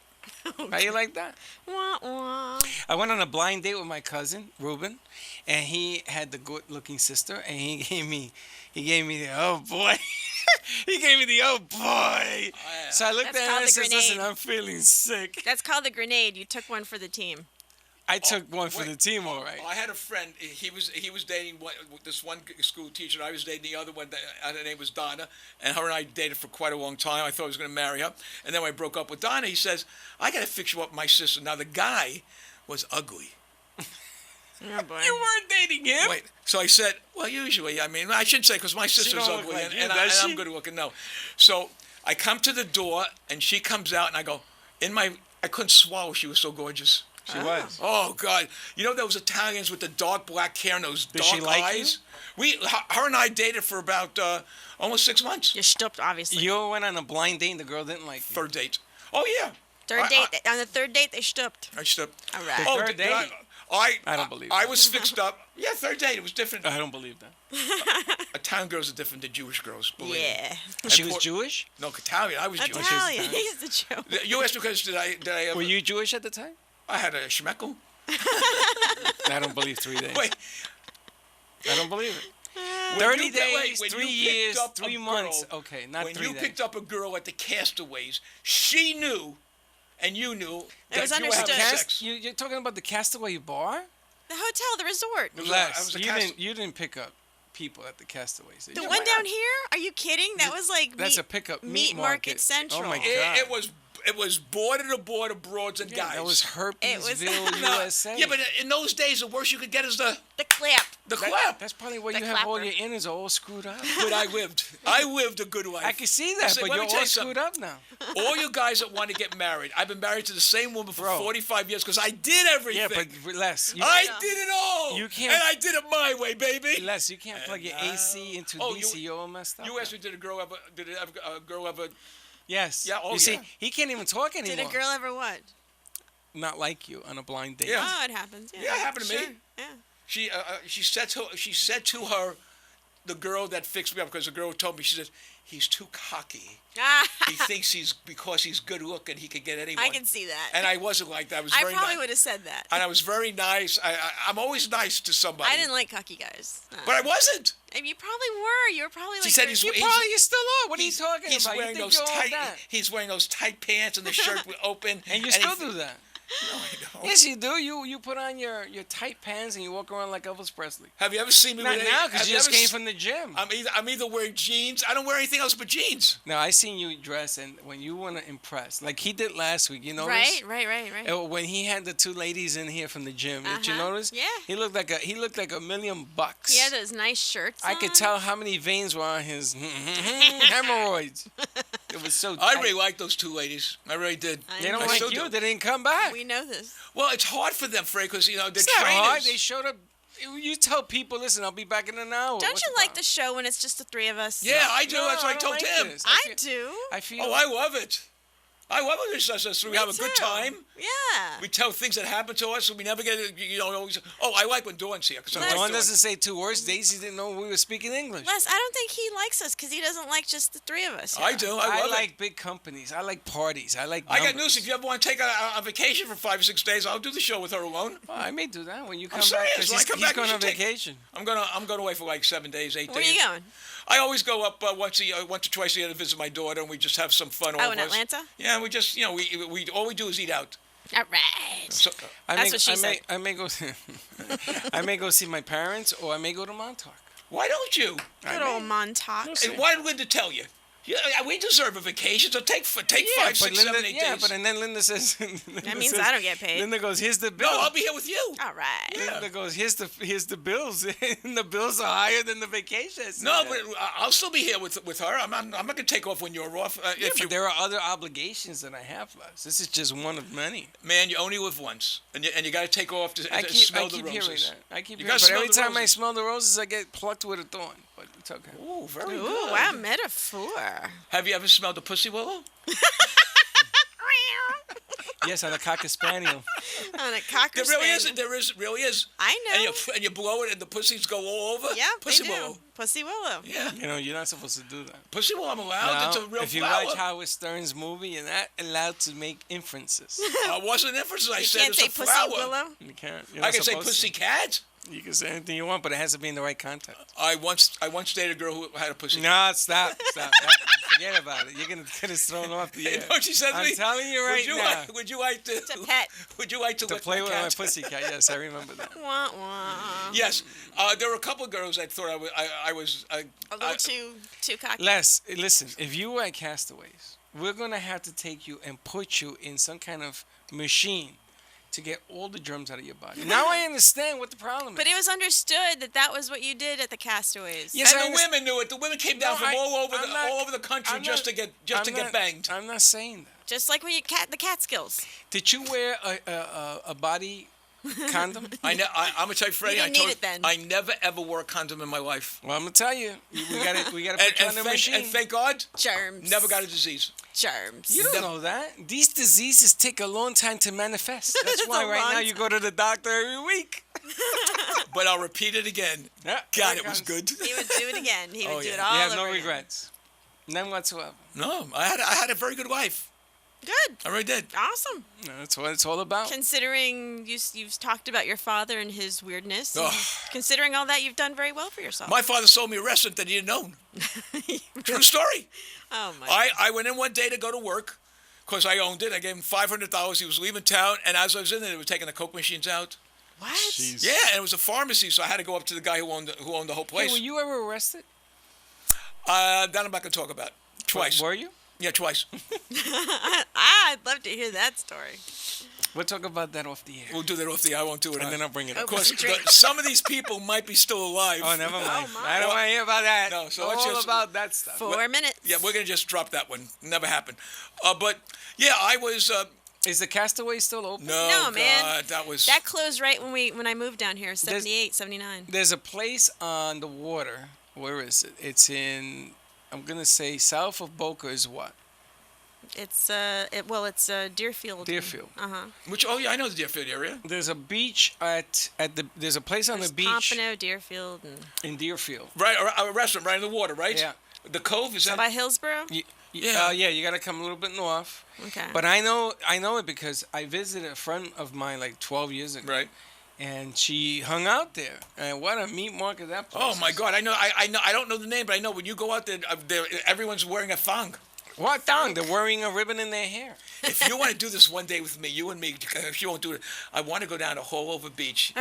How you like that? Wah, wah. I went on a blind date with my cousin, Ruben, and he had the good-looking sister, and he gave me the oh boy. He gave me the oh boy. So I looked That's at him called and the said, listen, grenade. I'm feeling sick. That's called the grenade. You took one for the team. I took one for wait. the team, all right. I had a friend. He was dating this one school teacher. And I was dating the other one. Her name was Donna, and her and I dated for quite a long time. I thought I was going to marry her, and then when I broke up with Donna, he says, "I got to fix you up, with my sister." Now the guy was ugly. Oh, boy. You weren't dating him? Wait. So I said, well, usually, I mean, I shouldn't say because my sister's don't look ugly, like and, you, and, does I'm she? good looking. No. So I come to the door, and she comes out, and I go, I couldn't swallow. She was so gorgeous. She was. Oh God! You know those Italians with the dark black hair and those Did dark she like eyes? Her and I dated for about almost 6 months. You're stopped, obviously. You went on a blind date and the girl didn't like you. Third date. Oh yeah. On the third date, they stopped. I stood. All right. Oh, third did date? I don't believe I that. was fixed up. Yeah, third date. It was different. I don't believe that. Italian girls are different than Jewish girls. Believe me. Yeah. She was Jewish? No, Italian. I was Jewish. Italian. He's the joke. You asked because did I ever? Were you Jewish at the time? I had a schmeckel. I don't believe 3 days. Wait. I don't believe it. When 30 you- days, wait, when 3 you years, picked up 3 a months. girl- Okay, not when 3 you days. picked up a girl at the Castaways, she knew, and you knew that was you were having understood. sex. You're talking about the Castaway bar? The hotel, the resort. It was Les, a you didn't pick up people at the Castaways. did The you? one down here? Are you kidding? That was like That's a pickup meat Market market. Central. Oh my It, God. it was It was border to border broads and guys. That was Herpesville, USA. Yeah, but in those days, the worst you could get is the clap. The clap. That's probably why The you have all clapper. your innards all screwed up. But I lived a good life. I can see that, Listen, but let you're me tell all you something. screwed up now. All you guys that want to get married, I've been married to the same woman for 45 years because I did everything. Yeah, but Les, I did it all. You can't- And I did it my way, baby. Les, you can't plug your AC into DC. You're all messed up. You asked me, did a girl ever? Yes. Yeah. Oh, you see, he can't even talk anymore. Did a girl ever what? Not like you on a blind date. Yeah. Oh, it happens. Yeah, Yeah, it happened to sure. me. Yeah. She said to her, the girl that fixed me up, because the girl told me, she said, he's too cocky. He thinks because he's good looking, he could get anyone. I can see that. And I wasn't like that. I was I very probably nice. would have said that. And I was very nice. I'm always nice to somebody. I didn't like cocky guys. No. But I wasn't. And you probably were. You were probably like. She said You still are. What are you talking He's about? wearing you think those you're all tight. that. He's wearing those tight pants and the shirt open. And you still do that. No, I don't. Yes, you do. You put on your tight pants and you walk around like Elvis Presley. Have you ever seen me Not with now, have because you you just ever came s- from the gym. I'm either wearing jeans. I don't wear anything else but jeans. Now, I seen you dress, and when you want to impress, like he did last week, you notice? Right. When he had the two ladies in here from the gym, did you Uh-huh. notice? Yeah. He looked like $1 million. He had those nice shirts. I could on. tell how many veins were on his hemorrhoids. It was so I tight. really like those two ladies. I really did. They don't I like still you. do. They didn't come back. We know this. Well, it's hard for them, Frey, because they're It's not trainers. hard. They showed up. You tell people, listen, I'll be back in an hour. Don't What's you the like problem? the show when it's just the three of us? Yeah, I do. No, That's what I don't told like him. this. I do. I feel. Oh, I love it. I love it. It's us three. We Me have a good too. time. Yeah. We tell things that happen to us, and we never get, always. Oh, I like when Dawn's here. 'Cause I like Dawn Dawn. doesn't say two words. Daisy didn't know we were speaking English. Les, I don't think he likes us because he doesn't like just the three of us. I here. do. I love like it. big companies. I like parties. I like. I got numbers. news. If you ever want to take a vacation for 5 or 6 days, I'll do the show with her alone. Well, I may do that when you come I'm back. serious. 'Cause When I come back, we going on should take- vacation. I'm going away for like 7 days, 8 Where are days. you going? I always go up once or twice a year to visit my daughter, and we just have some fun. All Oh, of in us. Atlanta? Yeah, we just we all we do is eat out. All right. So, That's what she said. I may go. I may go see my parents, or I may go to Montauk. why don't you? Good old Montauk. see. And why did Linda tell you? Yeah, we deserve a vacation, so take 5, but 6, Linda, 7, 8 days. but and then Linda says. That means I don't get paid. Linda goes, "Here's the bill." No, I'll be here with you. All right. Linda goes, "Here's the bills, and the bills are higher than the vacation." I said, No, "Yeah." but I'll still be here with her. I'm not going to take off when you're off. Yeah, If but you, there are other obligations that I have, Les. This is just one of many. man, you only live once, and you got to take off to smell the hearing roses. that. I keep You hearing, gotta but smell every the time I roses. smell the roses, I get plucked with a thorn. But it's okay. Ooh, very Ooh, good. wow, metaphor. Have you ever smelled a pussy willow? Yes, on a cocker spaniel. On a cocker There really spaniel. is. There really is. I know. And you blow it, and the pussies go all over. Yeah, pussy they do. willow. Pussy willow. Yeah, You know, you're not supposed to do that. pussy willow. I'm allowed. It's a real if you flower. watch Howard Stern's movie, you're not allowed to make inferences. I wasn't emphasis. I You said can't it's say a pussy flower. willow. You can't. You're I not can say supposed to. pussy cat. You can say anything you want, but it has to be in the right context. I once dated a girl who had a pussy. No, stop. Forget about it. You're gonna get us thrown off the You air. know what she said to I'm me? telling you right now. Would you like to? It's a pet. Would you like to To lick play my with my cat? pussy cat. Yes, I remember that. Wah, wah. Yes, there were a couple of girls I thought I was. A little too cocky. Les, listen. If you were at Castaways, we're gonna have to take you and put you in some kind of machine to get all the germs out of your body. Now I understand what the problem is. But it was understood that was what you did at the Castaways. Yes, And I the understand. women knew it. The women came down No, from all over the country I'm just not- to I'm get not- banged. I'm not saying that. Just like when you the Catskills. Did you wear a body condom? I'm gonna tell you, Freddie. You didn't need it then. I never ever wore a condom in my life. Well, I'm gonna tell you. We gotta put you on the machine. And thank God, Germs. never got a disease. Germs. You don't know that. These diseases take a long time to manifest. That's why a right long now you go to the doctor every week. But I'll repeat it again. Yeah, God, there it was comes. good. He would do it again. He would Oh, do yeah. it all You have no over again. regrets. None whatsoever. No, I had a very good wife. Good. I really did. Awesome. No, that's what it's all about. Considering you've talked about your father and his weirdness, and Ugh. considering all that, you've done very well for yourself. My father sold me a restaurant that he didn't own. True story. Oh my. I went in one day to go to work because I owned it. I gave him $500. He was leaving town, and as I was in there, they were taking the Coke machines out. What? Jeez. Yeah, and it was a pharmacy, so I had to go up to the guy who owned the whole Hey, place. were you ever arrested? That I'm not going to talk about. Twice. Were you? Yeah, twice. I'd love to hear that story. We'll talk about that off the air. We'll do that off the air. I won't do it. And then I'll bring it Oh, up. Of course, some of these people might be still alive. Oh, never mind. my. I don't want to hear about that. No, so all let's just- about that stuff. 4 minutes. Yeah, we're going to just drop that one. Never happened. But, yeah, I was... Is the Castaways still open? no, No, God, man. that was... That closed right when I moved down here, 78, 79. There's a place on the water. Where is it? It's in, I'm going to say south of Boca is what? It's Deerfield. Deerfield. Which, oh, yeah, I know the Deerfield area. There's a beach there's a place on There's the beach Pompano, Deerfield, and in Deerfield. Right, a restaurant right in the water, right? Yeah. The Cove, is that... by Hillsborough. Yeah. Yeah, you got to come a little bit north. Okay. But I know it because I visited a friend of mine like 12 years ago. Right. And she hung out there. And what a meat market that place Oh, my is. God. I know. I don't know the name, but I know when you go out there, everyone's wearing a thong. What thong? They're wearing a ribbon in their hair. If you want to do this one day with me, you and me, if you won't do it, I want to go down to Haulover Beach.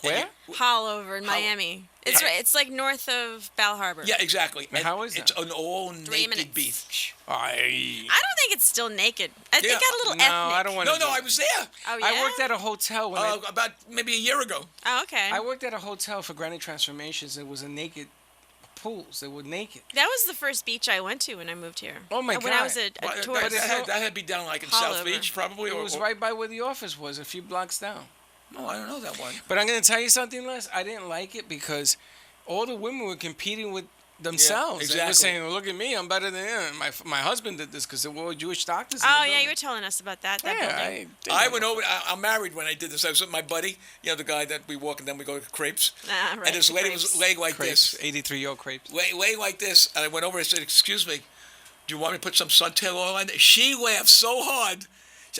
Where? Haulover in Miami. It's right. It's like north of Bal Harbor. Yeah, exactly. And how is It's that? an all 3 minutes. naked beach. I don't think it's still naked. I think Yeah. got a little No, ethnic. I don't want to. No, I was there. Oh yeah. I worked at a hotel when About maybe a year ago. Oh okay. I worked at a hotel for Granite Transformations. It was a naked pools. They were naked. That was the first beach I went to when I moved here. Oh, my When I God. was a Well, tourist. that had to be down like in South Haulover. Beach, probably. It was right by where the office was, a few blocks down. No, I don't know that one. But I'm going to tell you something, Les. I didn't like it because all the women were competing with themselves. They were exactly. saying, well, look at me, I'm better than them. My husband did this because there were Jewish doctors in Oh the yeah, building. you were telling us about that. That Yeah, building. I went over. I'm married when I did this. I was with my buddy, the guy that we walk and then we go to crepes. Right. And this lady was Crepes. laying like crepes, this. 83-year-old crepes. Laying like this. And I went over and said, excuse me, do you want me to put some suntan oil on it? She laughed so hard.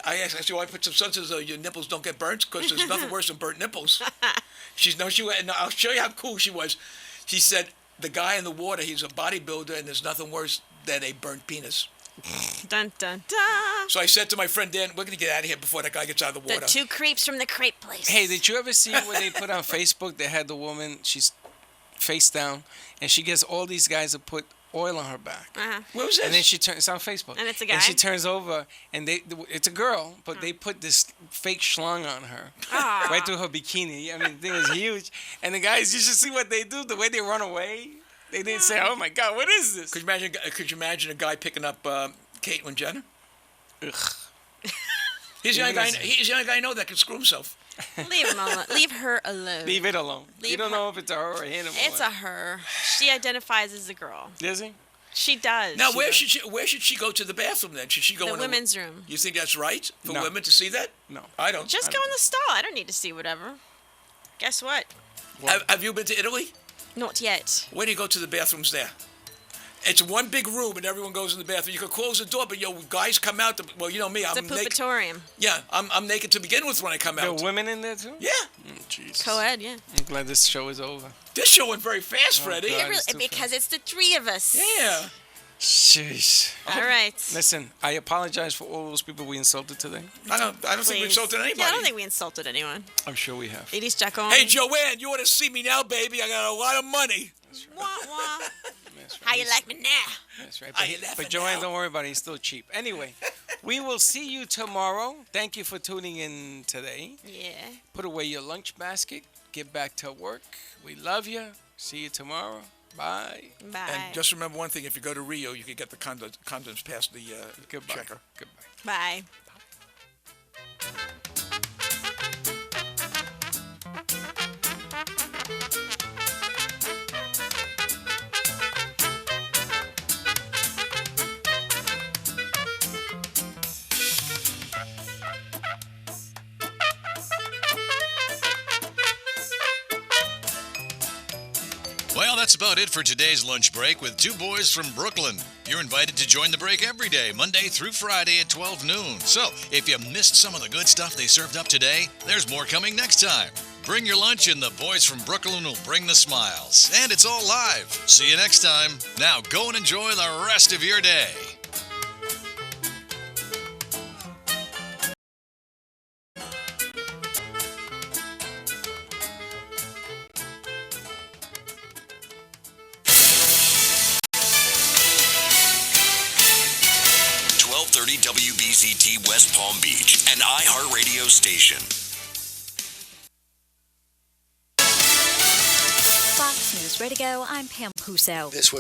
I asked, do you want me to put some suntan so your nipples don't get burnt? Because there's nothing worse than burnt nipples. I'll show you how cool she was. She said, the guy in the water, he's a bodybuilder, and there's nothing worse than a burnt penis. Dun dun dun. So I said to my friend Dan, we're going to get out of here before that guy gets out of the The water. two creeps from the crepe place. Hey, did you ever see what they put on Facebook? They had the woman, she's face down, and she gets all these guys to put oil on her back. What was this? And then she turns, it's on Facebook. And it's a guy? And she turns over, and it's a girl, but they put this fake schlong on her. Aw. Right through her bikini. I mean, the thing is huge. And the guys, you should see what they do, the way they run away. They didn't say, oh my God, what is this? Could you imagine a guy picking up Caitlyn Jenner? Ugh. He's the only guy I know that can screw himself. Leave him alone. Leave her alone. Leave it alone. Leave You don't her- know if it's a her or him. It's a her. She identifies as a girl. Does he? She does. Now, She does. where should she go to the bathroom then? Should she go The in women's room. You think that's right for No. women to see that? No. I don't. Just I go don't. in the stall. I don't need to see whatever. Guess what? Have you been to Italy? Not yet. Where do you go to the bathrooms there? It's one big room and everyone goes in the bathroom. You can close the door, but guys come out. Well, you know me. It's a I'm naked. poopatorium. Yeah, I'm naked to begin with when I come There out. are women in there too? Yeah, Jesus. Co-ed, yeah. I'm glad this show is over. this show went very fast, Freddie. God. It really, it's too because it's the three of us. Yeah. Jeez. All right. Listen, I apologize for all those people we insulted today. I don't think we Please. insulted anybody. Yeah, I don't think we insulted anyone. I'm sure we have. Ladies, check on. Hey, Joanne, you want to see me now, baby? I got a lot of money. Wah, wah. That's right. How you like me now? That's right. Are you laughing But Joanne, now? don't worry about it. He's still cheap. Anyway, we will see you tomorrow. Thank you for tuning in today. Yeah. Put away your lunch basket. Get back to work. We love you. See you tomorrow. Bye. Bye. And just remember one thing: if you go to Rio, you can get the condoms past the Goodbye. checker. Goodbye. Bye. Well, that's about it for today's lunch break with two boys from Brooklyn. You're invited to join the break every day, Monday through Friday at 12 noon. So, if you missed some of the good stuff they served up today, there's more coming next time. Bring your lunch and the boys from Brooklyn will bring the smiles. And it's all live. See you next time. Now go and enjoy the rest of your day. 630 WBZT West Palm Beach, an iHeartRadio station. Fox News Radio, I'm Pam Puso. This was